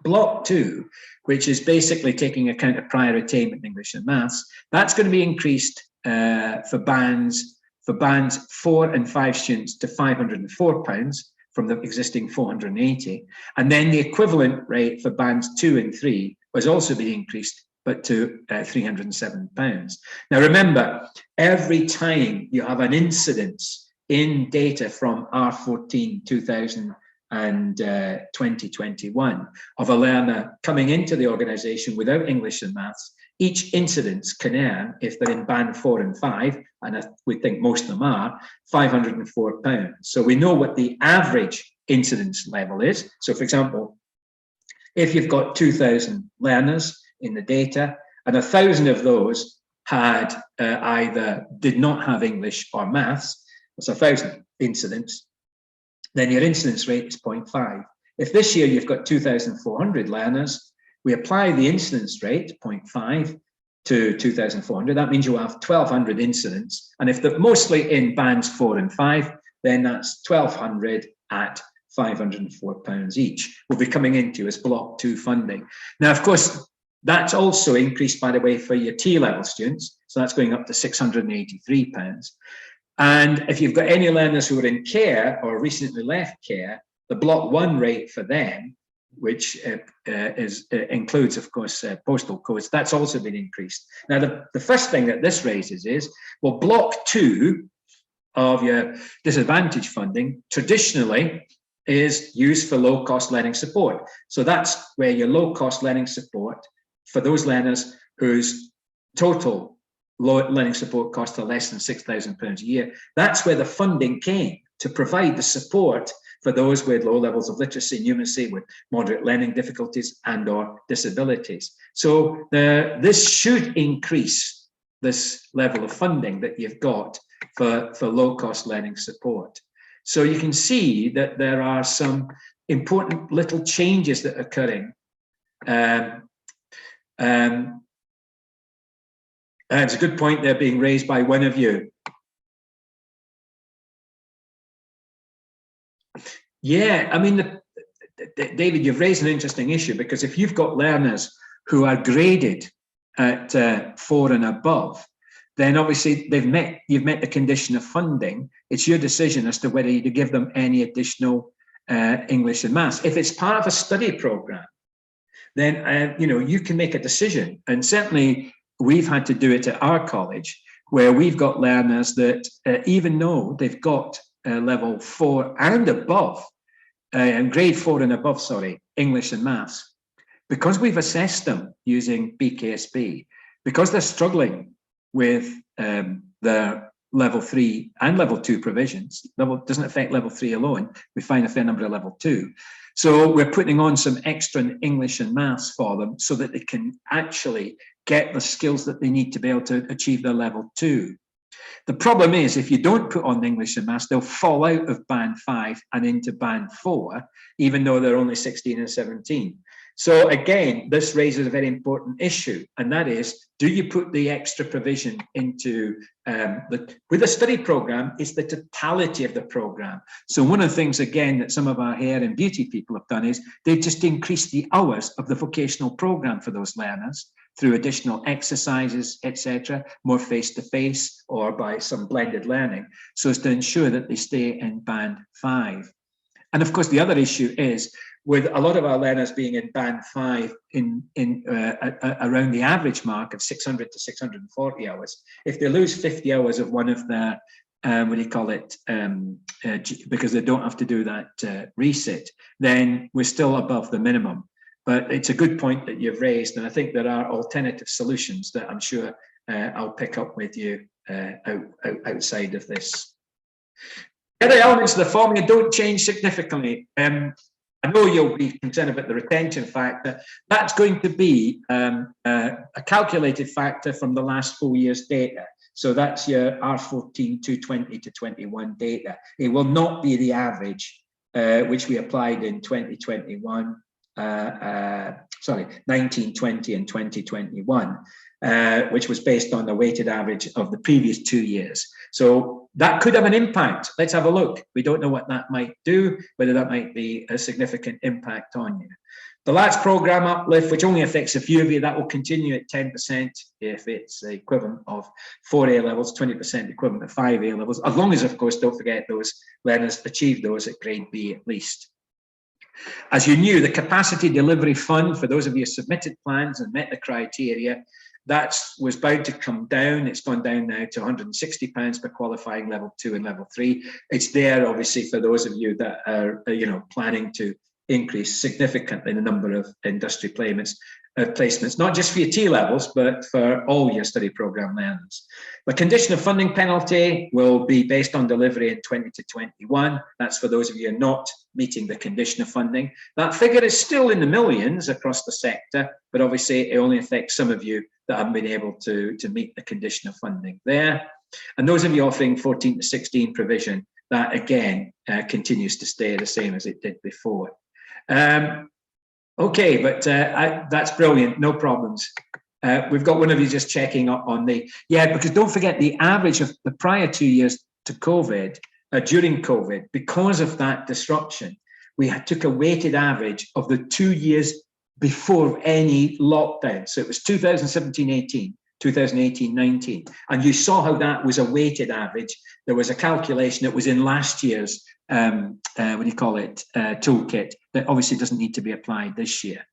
[SPEAKER 2] Block 2, which is basically taking account of prior attainment in English and maths, that's going to be increased for bands 4 and 5 students to £504 from the existing 480, and then the equivalent rate for bands 2 and 3 was also being increased, but to £307. Now remember, every time you have an incidence in data from R14 2000 and 2021 of a learner coming into the organisation without English and maths, each incidence can earn, if they're in band 4 and 5, and we think most of them are, £504. So we know what the average incidence level is. So for example, if you've got 2,000 learners in the data, and 1,000 of those had either did not have English or maths, that's 1,000 incidents, then your incidence rate is 0.5. If this year you've got 2,400 learners, we apply the incidence rate, 0.5, to 2,400, that means you have 1,200 incidents, and if they're mostly in bands 4 and 5, then that's 1,200 at £504 each will be coming into as block 2 funding. Now, of course, that's also increased, by the way, for your T-level students. So that's going up to £683. And if you've got any learners who are in care or recently left care, the block 1 rate for them, which includes, of course, postal codes, that's also been increased. Now, the first thing that this raises is, well, block 2 of your disadvantage funding traditionally is used for low-cost learning support. So that's where your low-cost learning support for those learners whose total learning support costs are less than £6,000 a year, that's where the funding came to provide the support for those with low levels of literacy, numeracy, with moderate learning difficulties and or disabilities. So this should increase this level of funding that you've got for low-cost learning support. So you can see that there are some important little changes that are occurring. It's a good point there being raised by one of you. Yeah, I mean, David, you've raised an interesting issue, because if you've got learners who are graded at 4 and above, then obviously you've met the condition of funding. It's your decision as to whether you give them any additional English and maths. If it's part of a study program, then you can make a decision. And certainly we've had to do it at our college, where we've got learners that even though they've got level 4 and above, grade 4 and above, English and maths, because we've assessed them using BKSB, because they're struggling with their level 3 and level 2 provisions. Doesn't affect level 3 alone. We find a fair number of level 2. So we're putting on some extra English and maths for them so that they can actually get the skills that they need to be able to achieve their level 2. The problem is, if you don't put on English and maths, they'll fall out of band 5 and into band 4, even though they're only 16 and 17. So again, this raises a very important issue, and that is, do you put the extra provision into with a study program? It's the totality of the program. So one of the things, again, that some of our hair and beauty people have done is they've just increased the hours of the vocational program for those learners through additional exercises, etc., more face-to-face or by some blended learning, so as to ensure that they stay in band 5. And of course, the other issue is, with a lot of our learners being in band 5 around the average mark of 600 to 640 hours, if they lose 50 hours of one of their, because they don't have to do that resit, then we're still above the minimum. But it's a good point that you've raised, and I think there are alternative solutions that I'm sure I'll pick up with you outside of this. The other elements of the formula don't change significantly. I know you'll be concerned about the retention factor. That's going to be a calculated factor from the last 4 years' data. So that's your R14 220 to 21 data. It will not be the average, which we applied in 2021. 19, 20 and 2021, which was based on the weighted average of the previous 2 years. So that could have an impact. Let's have a look. We don't know what that might do, whether that might be a significant impact on you. The large program uplift, which only affects a few of you, that will continue at 10% if it's the equivalent of 4 A levels, 20% equivalent of 5 A levels, as long as, of course, don't forget those learners achieve those at grade B at least. As you knew, the capacity delivery fund, for those of you who submitted plans and met the criteria, that was bound to come down. It's gone down now to £160 per qualifying level 2 and level 3. It's there, obviously, for those of you that are, planning to increase significantly the number of industry placements, not just for your T levels, but for all your study program learners. The condition of funding penalty will be based on delivery in 20 to 21. That's for those of you not meeting the condition of funding. That figure is still in the millions across the sector, but obviously it only affects some of you that haven't been able to meet the condition of funding there. And those of you offering 14 to 16 provision, that again continues to stay the same as it did before. Okay, but that's brilliant, no problems. We've got one of you just checking up on because don't forget the average of the prior 2 years to COVID, during COVID, because of that disruption, we took a weighted average of the 2 years before any lockdown. So it was 2017-18, 2018-19. And you saw how that was a weighted average. There was a calculation that was in last year's toolkit that obviously doesn't need to be applied this year.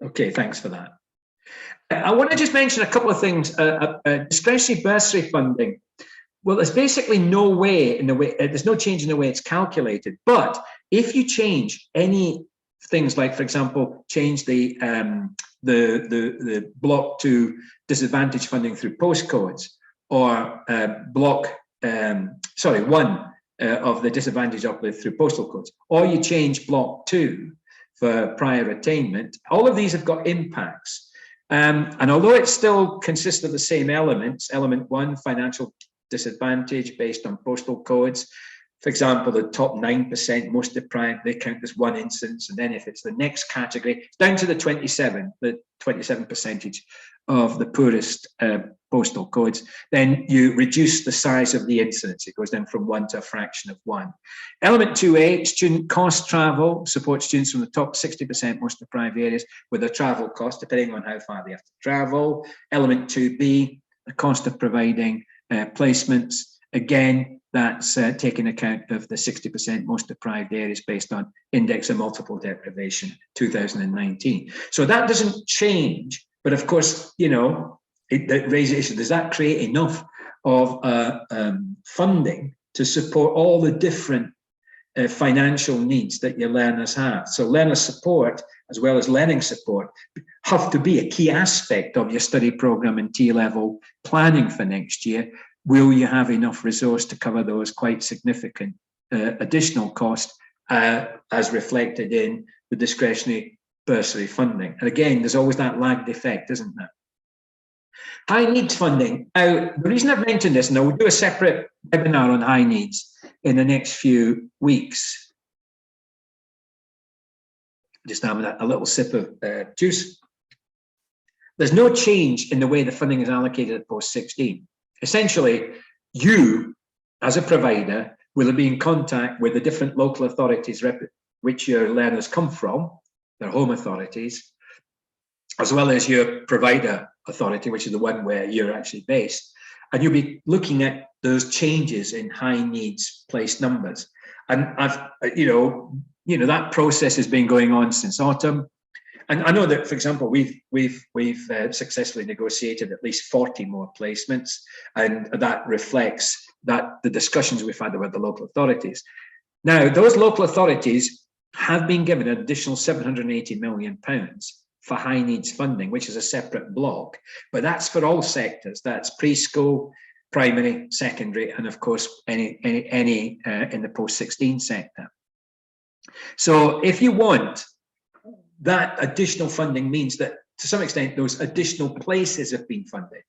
[SPEAKER 2] Okay, thanks for that. I want to just mention a couple of things. Discretionary bursary funding. Well, there's basically no way there's no change in the way it's calculated. But if you change any things like, for example, change the block 2 disadvantage funding through postcodes, or block 1 of the disadvantage uplift through postal codes, or you change block 2 for prior attainment, all of these have got impacts. And although it still consists of the same elements, element 1, financial disadvantage based on postal codes, for example, the top 9% most deprived, they count as one instance. And then if it's the next category, down to the 27% of the poorest postal codes, then you reduce the size of the incidence. It goes down from 1 to a fraction of 1. Element 2A, student cost travel, support students from the top 60% most deprived areas with a travel cost, depending on how far they have to travel. Element 2B, the cost of providing placements. Again, that's taking account of the 60% most deprived areas based on index of multiple deprivation 2019. So that doesn't change, but of course, you know, it raises issue. Does that create enough of funding to support all the different financial needs that your learners have? So learner support as well as learning support have to be a key aspect of your study program and T-level planning for next year. Will you have enough resource to cover those quite significant additional costs as reflected in the discretionary bursary funding? And again, there's always that lagged effect, isn't there? High needs funding. Now, the reason I've mentioned this, and I will do a separate webinar on high needs in the next few weeks. Just having a little sip of juice. There's no change in the way the funding is allocated at post-16. Essentially, you, as a provider, will be in contact with the different local authorities which your learners come from, their home authorities, as well as your provider authority, which is the one where you're actually based. And you'll be looking at those changes in high needs place numbers. And that process has been going on since autumn. And I know that, for example, we've successfully negotiated at least 40 more placements, and that reflects that the discussions we've had with the local authorities. Now, those local authorities have been given an additional £780 million for high needs funding, which is a separate block, but that's for all sectors. That's preschool, primary, secondary, and of course any in the post-16 sector. So if you want, that additional funding means that to some extent those additional places have been funded.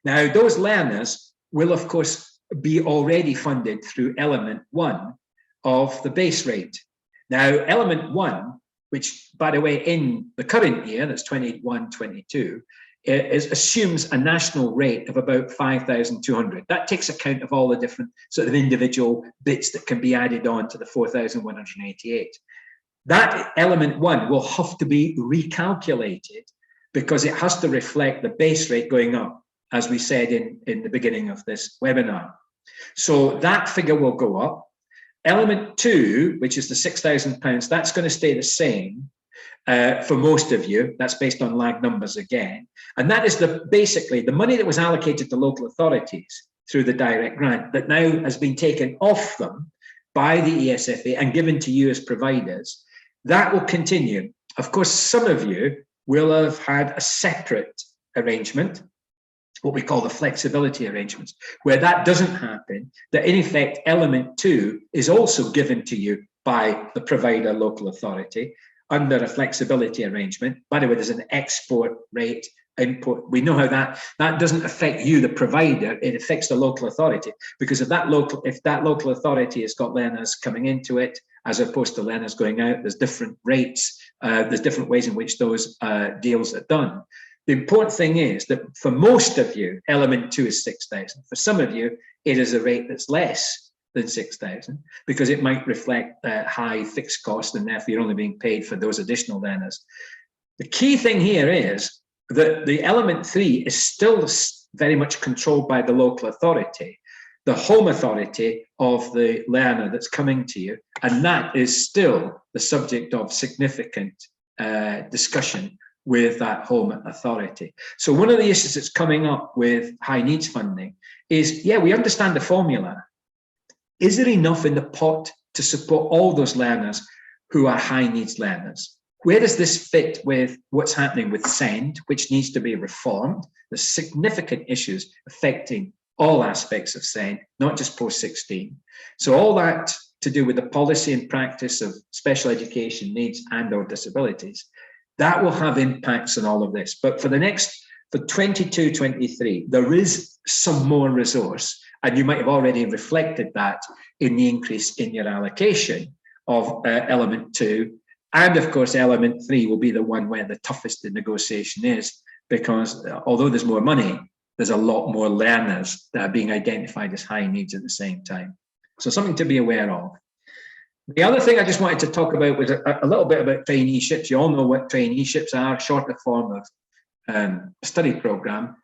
[SPEAKER 2] Now those learners will of course be already funded through element 1 of the base rate. Now element 1, which by the way in the current year, that's 21-22, assumes a national rate of about 5,200. That takes account of all the different sort of individual bits that can be added on to the 4,188. That element 1 will have to be recalculated because it has to reflect the base rate going up, as we said in the beginning of this webinar. So that figure will go up. Element 2, which is the £6,000, that's going to stay the same for most of you. That's based on lag numbers again. And that is basically the money that was allocated to local authorities through the direct grant that now has been taken off them by the ESFA and given to you as providers. That will continue. Of course, some of you will have had a separate arrangement, what we call the flexibility arrangements, where that doesn't happen, that in effect element 2 is also given to you by the provider local authority under a flexibility arrangement. By the way, there's an export rate input. We know how that doesn't affect you, the provider, it affects the local authority, because if that local authority has got learners coming into it, as opposed to learners going out, there's different rates, there's different ways in which those deals are done. The important thing is that for most of you, element 2 is 6,000. For some of you, it is a rate that's less than 6,000 because it might reflect high fixed cost and therefore you're only being paid for those additional learners. The key thing here is that the element 3 is still very much controlled by the local authority, the home authority of the learner that's coming to you, and that is still the subject of significant discussion with that home authority. So one of the issues that's coming up with high needs funding is, yeah, we understand the formula. Is there enough in the pot to support all those learners who are high needs learners? Where does this fit with what's happening with SEND, which needs to be reformed? There's significant issues affecting all aspects of SEND, not just post-16. So all that to do with the policy and practice of special education needs and or disabilities, that will have impacts on all of this. But for 22-23, there is some more resource, and you might have already reflected that in the increase in your allocation of element 2. And of course, element 3 will be the one where the toughest the negotiation is, because although there's more money, there's a lot more learners that are being identified as high needs at the same time. So something to be aware of. The other thing I just wanted to talk about was a little bit about traineeships. You all know what traineeships are, shorter form of study program.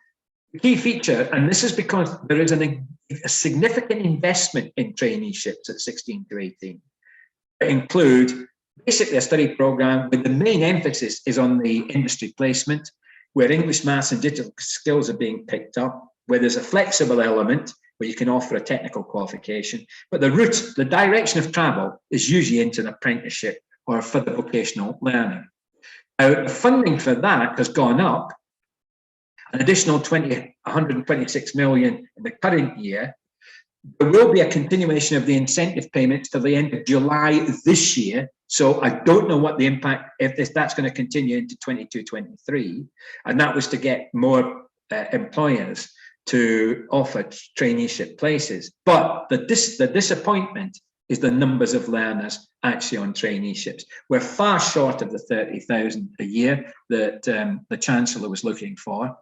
[SPEAKER 2] The key feature, and this is because there is a significant investment in traineeships at 16 to 18, include basically a study program where the main emphasis is on the industry placement, where English, maths and digital skills are being picked up, where there's a flexible element where you can offer a technical qualification, but the route, the direction of travel is usually into an apprenticeship or further vocational learning. Now, the funding for that has gone up, an additional 126 million in the current year. There will be a continuation of the incentive payments till the end of July this year. So I don't know what the impact, if that's going to continue into 22-23. And that was to get more employers to offer traineeship places. But the disappointment is the numbers of learners actually on traineeships. We're far short of the 30,000 a year that the Chancellor was looking for.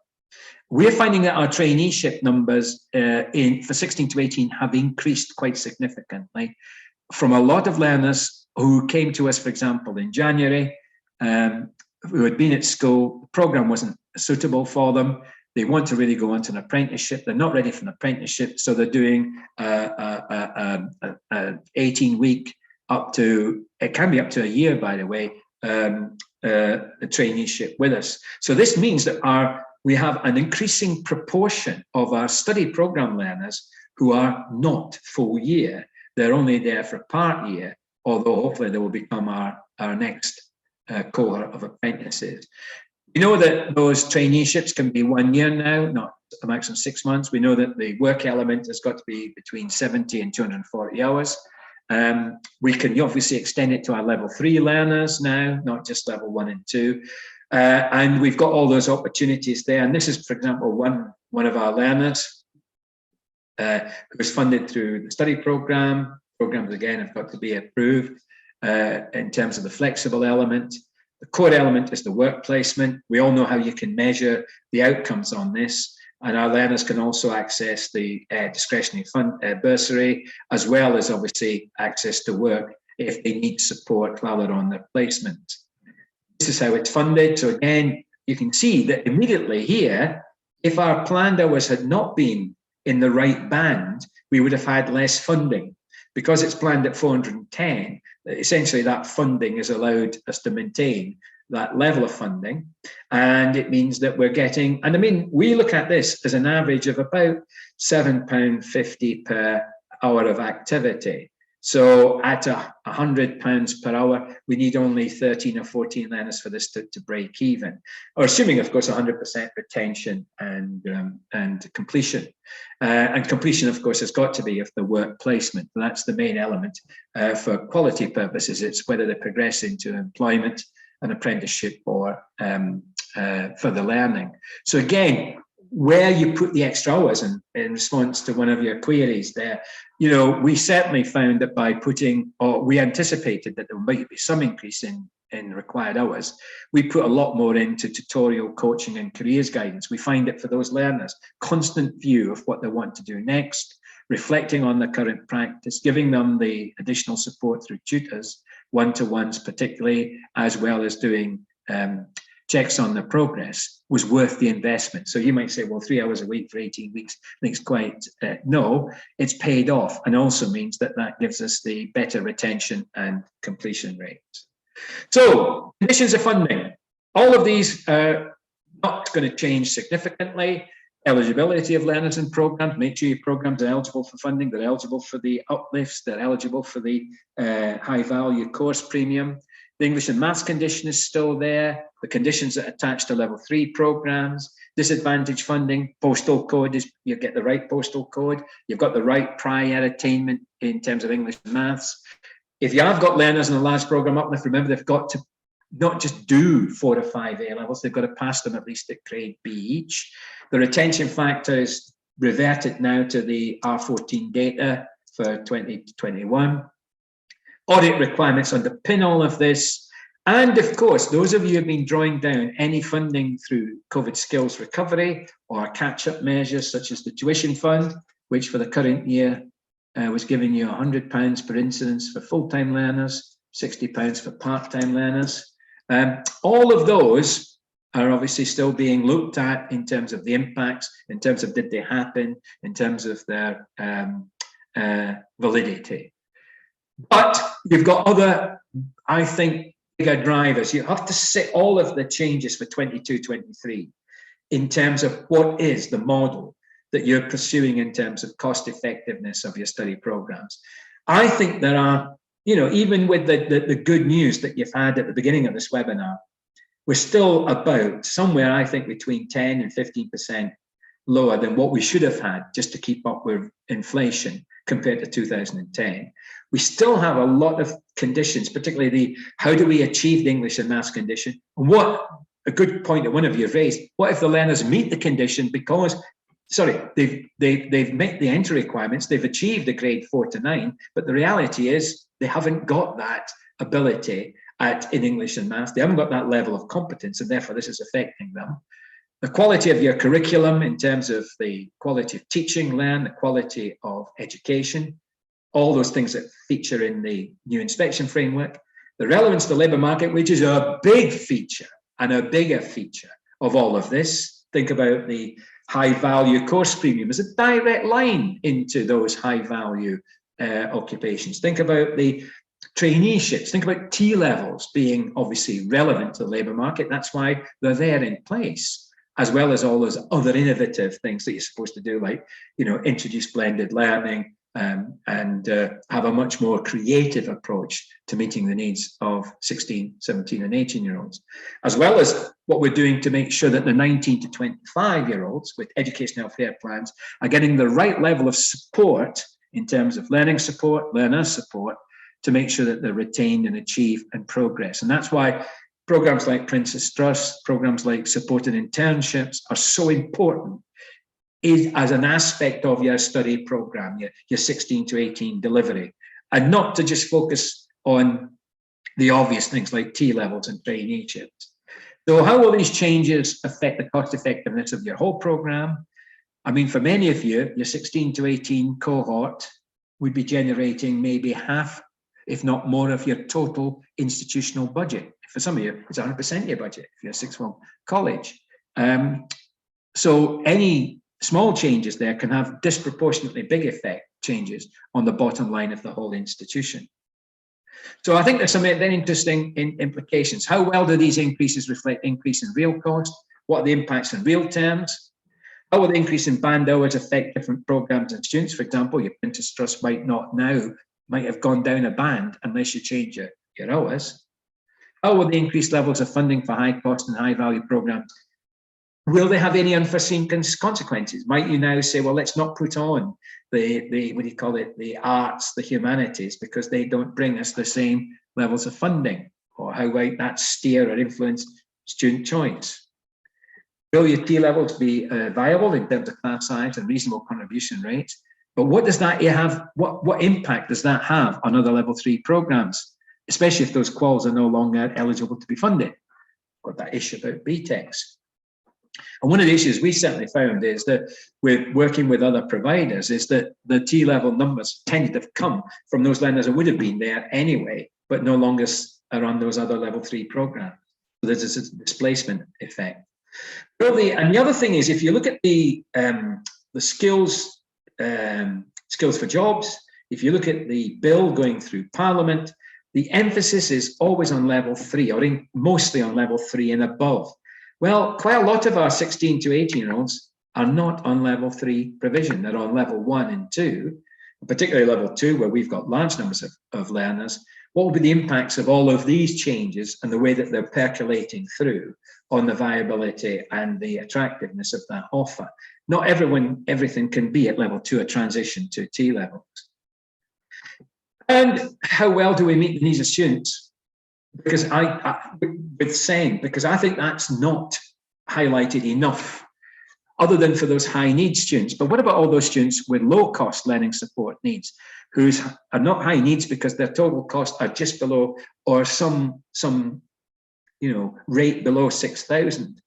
[SPEAKER 2] We're finding that our traineeship numbers for 16 to 18 have increased quite significantly from a lot of learners who came to us, for example, in January, who had been at school, the programme wasn't suitable for them. They want to really go on to an apprenticeship. They're not ready for an apprenticeship, so they're doing 18-week up to, it can be up to a year, by the way, a traineeship with us. So this means that we have an increasing proportion of our study programme learners who are not full year. They're only there for part year, although hopefully they will become our next cohort of apprentices. We know that those traineeships can be 1 year now, not a maximum 6 months. We know that the work element has got to be between 70 and 240 hours. We can obviously extend it to our level 3 learners now, not just level 1 and 2. And we've got all those opportunities there. And this is, for example, one of our learners who is funded through the study programme. Programmes, again, have got to be approved in terms of the flexible element. The core element is the work placement. We all know how you can measure the outcomes on this. And our learners can also access the discretionary fund bursary, as well as obviously access to work if they need support while they're on their placement. This is how it's funded. So again, you can see that immediately here, if our planned hours had not been in the right band, we would have had less funding. Because it's planned at 410, essentially that funding has allowed us to maintain that level of funding. And it means that we're getting, and I mean, we look at this as an average of about £7.50 per hour of activity. So at £100 per hour, we need only 13 or 14 learners for this to break even, or assuming, of course, 100% retention and completion. And completion, of course, has got to be of the work placement. That's the main element for quality purposes. It's whether they progress into employment, an apprenticeship, or further learning. So again, where you put the extra hours in response to one of your queries there, you know, we certainly found that by putting, or we anticipated that there might be some increase in required hours. We put a lot more into tutorial, coaching and careers guidance. We find it for those learners, constant view of what they want to do next, reflecting on the current practice, giving them the additional support through tutors, one-to-ones particularly, as well as doing checks on the progress, was worth the investment. So you might say, well, 3 hours a week for 18 weeks, I think it's quite, no, it's paid off, and also means that that gives us the better retention and completion rates. So conditions of funding, all of these are not going to change significantly. Eligibility of learners and programs, make sure your programs are eligible for funding, they're eligible for the uplifts, they're eligible for the high value course premium. The English and maths condition is still there. The conditions that attach to level 3 programs, disadvantage funding, postal code is, you get the right postal code. You've got the right prior attainment in terms of English and maths. If you have got learners in a large program uplift, remember they've got to not just do 4 or 5 A levels, they've got to pass them at least at grade B each. The retention factor is reverted now to the R14 data for 2021. Audit requirements underpin all of this. And of course, those of you who have been drawing down any funding through COVID skills recovery or catch-up measures such as the tuition fund, which for the current year was giving you £100 per incidence for full-time learners, £60 for part-time learners. All of those are obviously still being looked at in terms of the impacts, in terms of did they happen, in terms of their validity. But you've got other, I think, bigger drivers. You have to sit all of the changes for 22-23 in terms of what is the model that you're pursuing in terms of cost effectiveness of your study programs. I think there are, you know, even with the good news that you've had at the beginning of this webinar, we're still about somewhere, I think, between 10 and 15% lower than what we should have had just to keep up with inflation compared to 2010. We still have a lot of conditions, particularly the how do we achieve the English and maths condition? And what a good point that one of you raised, what if the learners meet the condition because, sorry, they've met the entry requirements, they've achieved a grade 4 to 9, but the reality is they haven't got that ability in English and maths, they haven't got that level of competence, and therefore this is affecting them. The quality of your curriculum in terms of the quality of teaching, the quality of education, all those things that feature in the new inspection framework. The relevance to the labour market, which is a big feature and a bigger feature of all of this. Think about the high value course premium as a direct line into those high value occupations. Think about the traineeships, think about T-levels being obviously relevant to the labour market. That's why they're there in place, as well as all those other innovative things that you're supposed to do, like, you know, introduce blended learning and have a much more creative approach to meeting the needs of 16, 17 and 18-year-olds, as well as what we're doing to make sure that the 19 to 25-year-olds with educational welfare plans are getting the right level of support in terms of learning support, learner support, to make sure that they're retained and achieve and progress. And that's why programs like Princess Trust, programs like supported internships are so important as an aspect of your study program, your 16 to 18 delivery, and not to just focus on the obvious things like T-levels and traineeships. So how will these changes affect the cost effectiveness of your whole program? I mean, for many of you, your 16 to 18 cohort would be generating maybe half, if not more, of your total institutional budget. For some of you, it's 100% of your budget if you're a sixth form college. So any small changes there can have disproportionately big effect changes on the bottom line of the whole institution. So I think there's some very interesting implications. How well do these increases reflect increase in real cost? What are the impacts in real terms? How will the increase in band hours affect different programs and students? For example, your Princess Trust might have gone down a band unless you change your hours. How will the increased levels of funding for high cost and high value programs, will they have any unforeseen consequences? Might you now say, well, let's not put on the what do you call it, the arts, the humanities, because they don't bring us the same levels of funding? Or how might that steer or influence student choice? Will your T-levels be viable in terms of class size and reasonable contribution rates? But what does that have? What impact does that have on other level 3 programs, especially if those quals are no longer eligible to be funded? Got that issue about BTECs. And one of the issues we certainly found is that with working with other providers is that the T-level numbers tended to have come from those learners that would have been there anyway, but no longer are on those other level 3 programs. So there's a displacement effect. And the other thing is, if you look at the skills for jobs, if you look at the bill going through Parliament, the emphasis is always on level 3, or mostly on level 3 and above. Well, quite a lot of our 16 to 18-year-olds are not on level 3 provision. They're on level 1 and 2, particularly level 2, where we've got large numbers of learners. What will be the impacts of all of these changes and the way that they're percolating through on the viability and the attractiveness of that offer? Not everything can be at level 2, a transition to T-levels. And how well do we meet the needs of students? Because because I think that's not highlighted enough, other than for those high needs students. But what about all those students with low cost learning support needs, who are not high needs because their total costs are just below, or some rate below 6,000?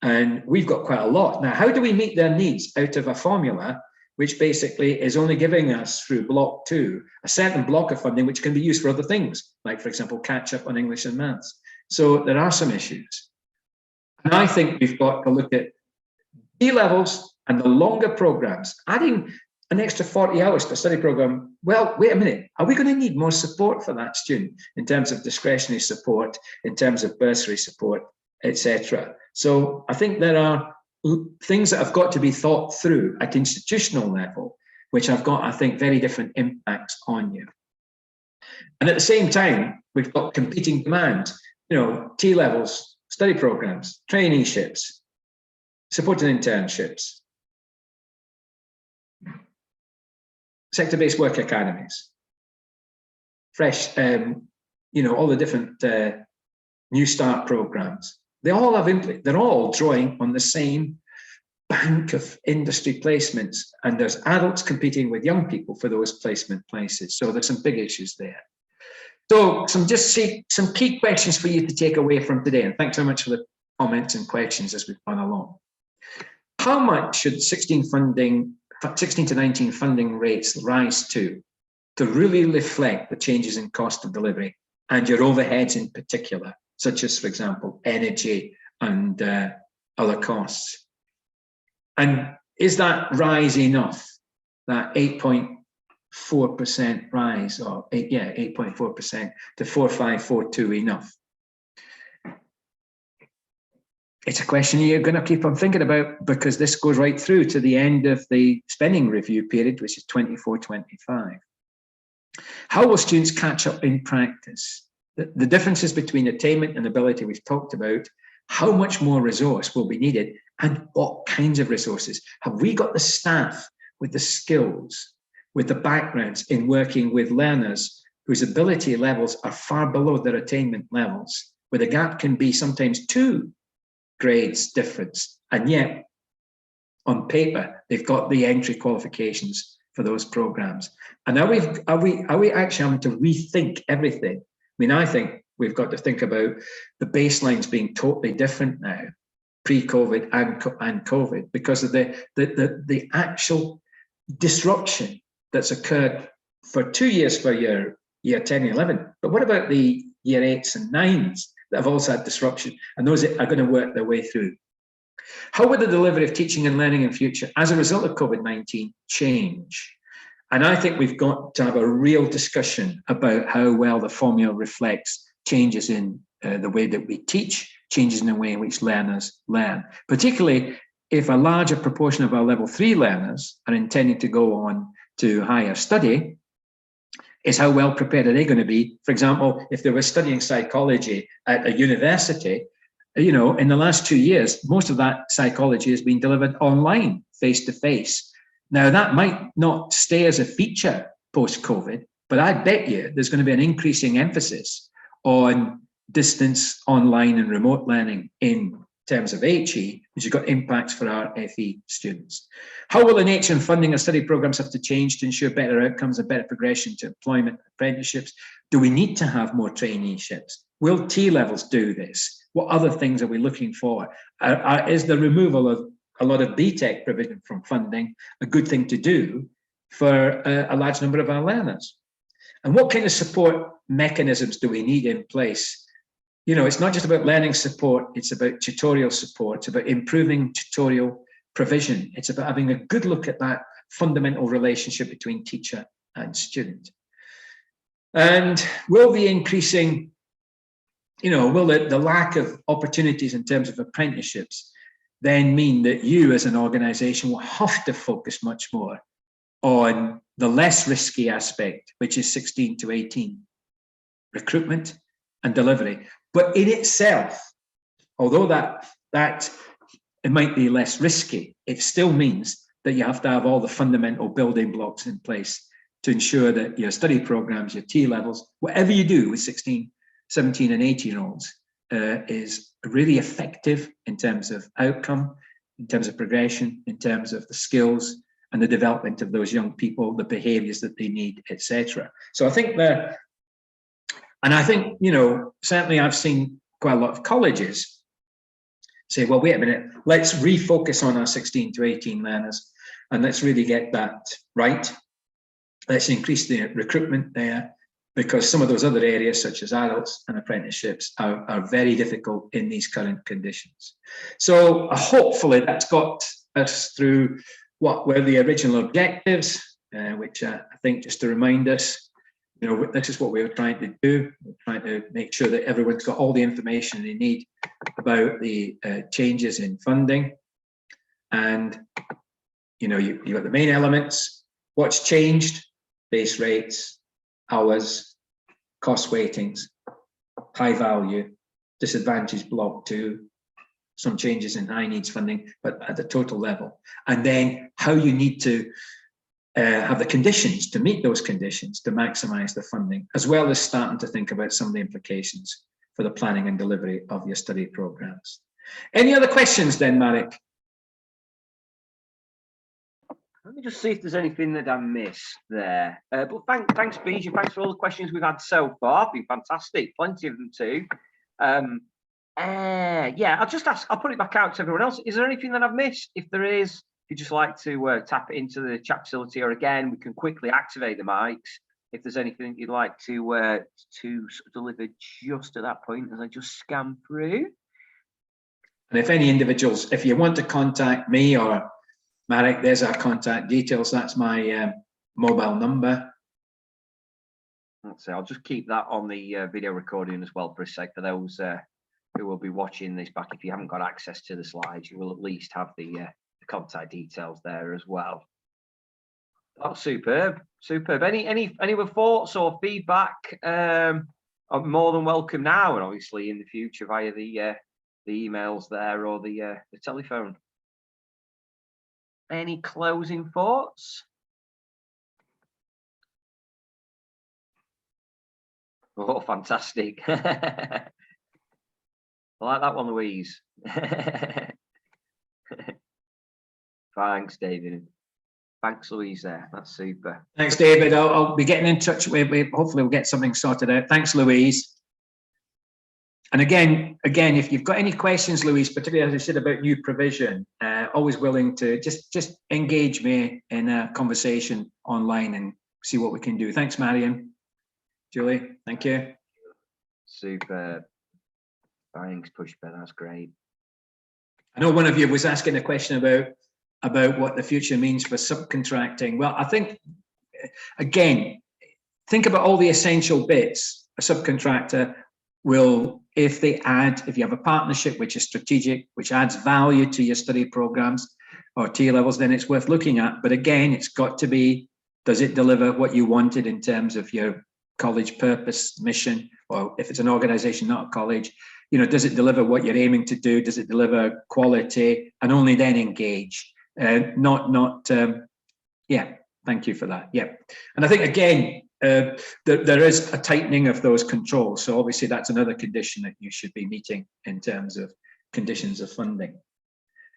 [SPEAKER 2] And we've got quite a lot. Now, how do we meet their needs out of a formula which basically is only giving us, through block 2, a certain block of funding which can be used for other things, like, for example, catch up on English and maths? So there are some issues. And I think we've got to look at D-levels and the longer programs, adding an extra 40 hours to a study program. Well, wait a minute, are we going to need more support for that student in terms of discretionary support, in terms of bursary support, etc.? So I think there are things that have got to be thought through at institutional level, which have got, I think, very different impacts on you. And at the same time, we've got competing demands, T-levels, study programs, traineeships, supported internships, sector-based work academies, fresh, all the different New Start programs. They all have they're all drawing on the same bank of industry placements, and there's adults competing with young people for those placement places. So there's some big issues there. So some key questions for you to take away from today, and thanks so much for the comments and questions as we've gone along. How much should 16 to 19 funding rates rise to really reflect the changes in cost of delivery and your overheads in particular, such as, for example, energy and other costs? And is that rise enough, that 8.4% rise, or 8.4% to 4,542 enough? It's a question you're going to keep on thinking about, because this goes right through to the end of the spending review period, which is 24-25. How will students catch up in practice? The differences between attainment and ability we've talked about. How much more resource will be needed, and what kinds of resources? Have we got the staff with the skills, with the backgrounds in working with learners whose ability levels are far below their attainment levels, where the gap can be sometimes 2 grades difference, and yet on paper they've got the entry qualifications for those programs? And are we actually having to rethink everything? I mean, I think we've got to think about the baselines being totally different now, pre-COVID and COVID, because of the actual disruption that's occurred for 2 years for year 10 and 11. But what about the year 8s and 9s that have also had disruption, and those are going to work their way through? How will the delivery of teaching and learning in future as a result of COVID-19 change? And I think we've got to have a real discussion about how well the formula reflects changes in the way that we teach, changes in the way in which learners learn, particularly if a larger proportion of our level 3 learners are intending to go on to higher study. Is how well prepared are they going to be? For example, if they were studying psychology at a university, in the last 2 years, most of that psychology has been delivered online, face-to-face. Now, that might not stay as a feature post-COVID, but I bet you there's going to be an increasing emphasis on distance, online and remote learning in terms of HE, which has got impacts for our FE students. How will the nature and funding of study programs have to change to ensure better outcomes and better progression to employment, apprenticeships? Do we need to have more traineeships? Will T-levels do this? What other things are we looking for? Is the removal of a lot of BTEC provision from funding a good thing to do for a large number of our learners? And what kind of support mechanisms do we need in place? It's not just about learning support, it's about tutorial support, it's about improving tutorial provision. It's about having a good look at that fundamental relationship between teacher and student. And will the increasing, will the lack of opportunities in terms of apprenticeships then mean that you as an organization will have to focus much more on the less risky aspect, which is 16 to 18 recruitment and delivery? But in itself, although that it might be less risky, it still means that you have to have all the fundamental building blocks in place to ensure that your study programs, your T-levels, whatever you do with 16, 17 and 18-year-olds is really effective in terms of outcome, in terms of progression, in terms of the skills and the development of those young people, the behaviors that they need, etc. So I think that, and I think, certainly I've seen quite a lot of colleges say, well, wait a minute, let's refocus on our 16 to 18 learners and let's really get that right. Let's increase the recruitment there. because some of those other areas, such as adults and apprenticeships, are very difficult in these current conditions. So hopefully that's got us through what were the original objectives, which I think, just to remind us, this is what we were trying to do. We're trying to make sure that everyone's got all the information they need about the changes in funding. And, you've got the main elements, what's changed, base rates, hours, cost weightings, high value, disadvantage block 2, some changes in high needs funding, but at the total level. And then how you need to have the conditions to meet those conditions to maximise the funding, as well as starting to think about some of the implications for the planning and delivery of your study programmes. Any other questions then, Marek?
[SPEAKER 1] Let me just see if there's anything that I missed there. But thanks, Beej, and thanks for all the questions we've had so far. Been fantastic, plenty of them too. Yeah, I'll put it back out to everyone else. Is there anything that I've missed? If there is, if you'd just like to tap it into the chat facility, or again, we can quickly activate the mics. If there's anything you'd like to deliver just at that point, as I just scan through.
[SPEAKER 2] And if any individuals, if you want to contact me or Marek, there's our contact details. That's my mobile number.
[SPEAKER 1] Let's see, I'll just keep that on the video recording as well for a sec, for those who will be watching this back. If you haven't got access to the slides, you will at least have the contact details there as well. That's superb. Any other thoughts or feedback are more than welcome now, and obviously in the future via the emails there or the telephone. Any closing thoughts? Oh, fantastic. I like that one, Louise. Thanks, David. Thanks, Louise there. That's super.
[SPEAKER 2] Thanks, David. I'll be getting in touch with, hopefully we'll get something sorted out. Thanks, Louise. And again, if you've got any questions, Louise, particularly as I said about new provision, always willing to just engage me in a conversation online and see what we can do. Thanks, Marion. Julie, thank you.
[SPEAKER 1] Super. Thanks, Pushpa. That's great.
[SPEAKER 2] I know one of you was asking a question about what the future means for subcontracting. Well, I think, again, think about all the essential bits. A subcontractor will, if you have a partnership which is strategic, which adds value to your study programs or T levels, then it's worth looking at. But again, it's got to be, does it deliver what you wanted in terms of your college purpose, mission, or if it's an organization, not a college, does it deliver what you're aiming to do? Does it deliver quality? And only then engage. Yeah, thank you for that. Yeah. And I think, again, there is a tightening of those controls. So obviously that's another condition that you should be meeting in terms of conditions of funding.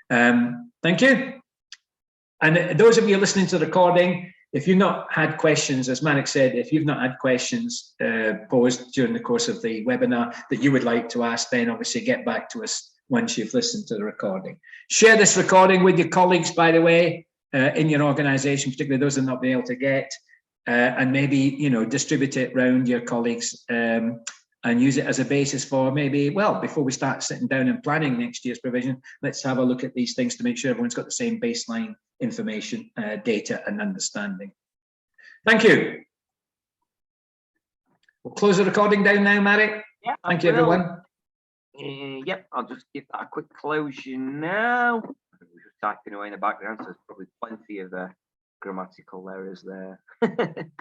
[SPEAKER 2] Thank you. And those of you listening to the recording, if you've not had questions, as Marek said, if you've not had questions posed during the course of the webinar that you would like to ask, then obviously get back to us once you've listened to the recording. Share this recording with your colleagues, by the way, in your organization, particularly those that not be able to get, and maybe, distribute it around your colleagues and use it as a basis for maybe, well, before we start sitting down and planning next year's provision, let's have a look at these things to make sure everyone's got the same baseline information, data and understanding. Thank you. We'll close the recording down now, Marek.
[SPEAKER 1] Yeah,
[SPEAKER 2] thank you, everyone.
[SPEAKER 1] Yep, I'll just give that a quick closure now. We're just typing away in the background, so there's probably plenty of grammatical errors there.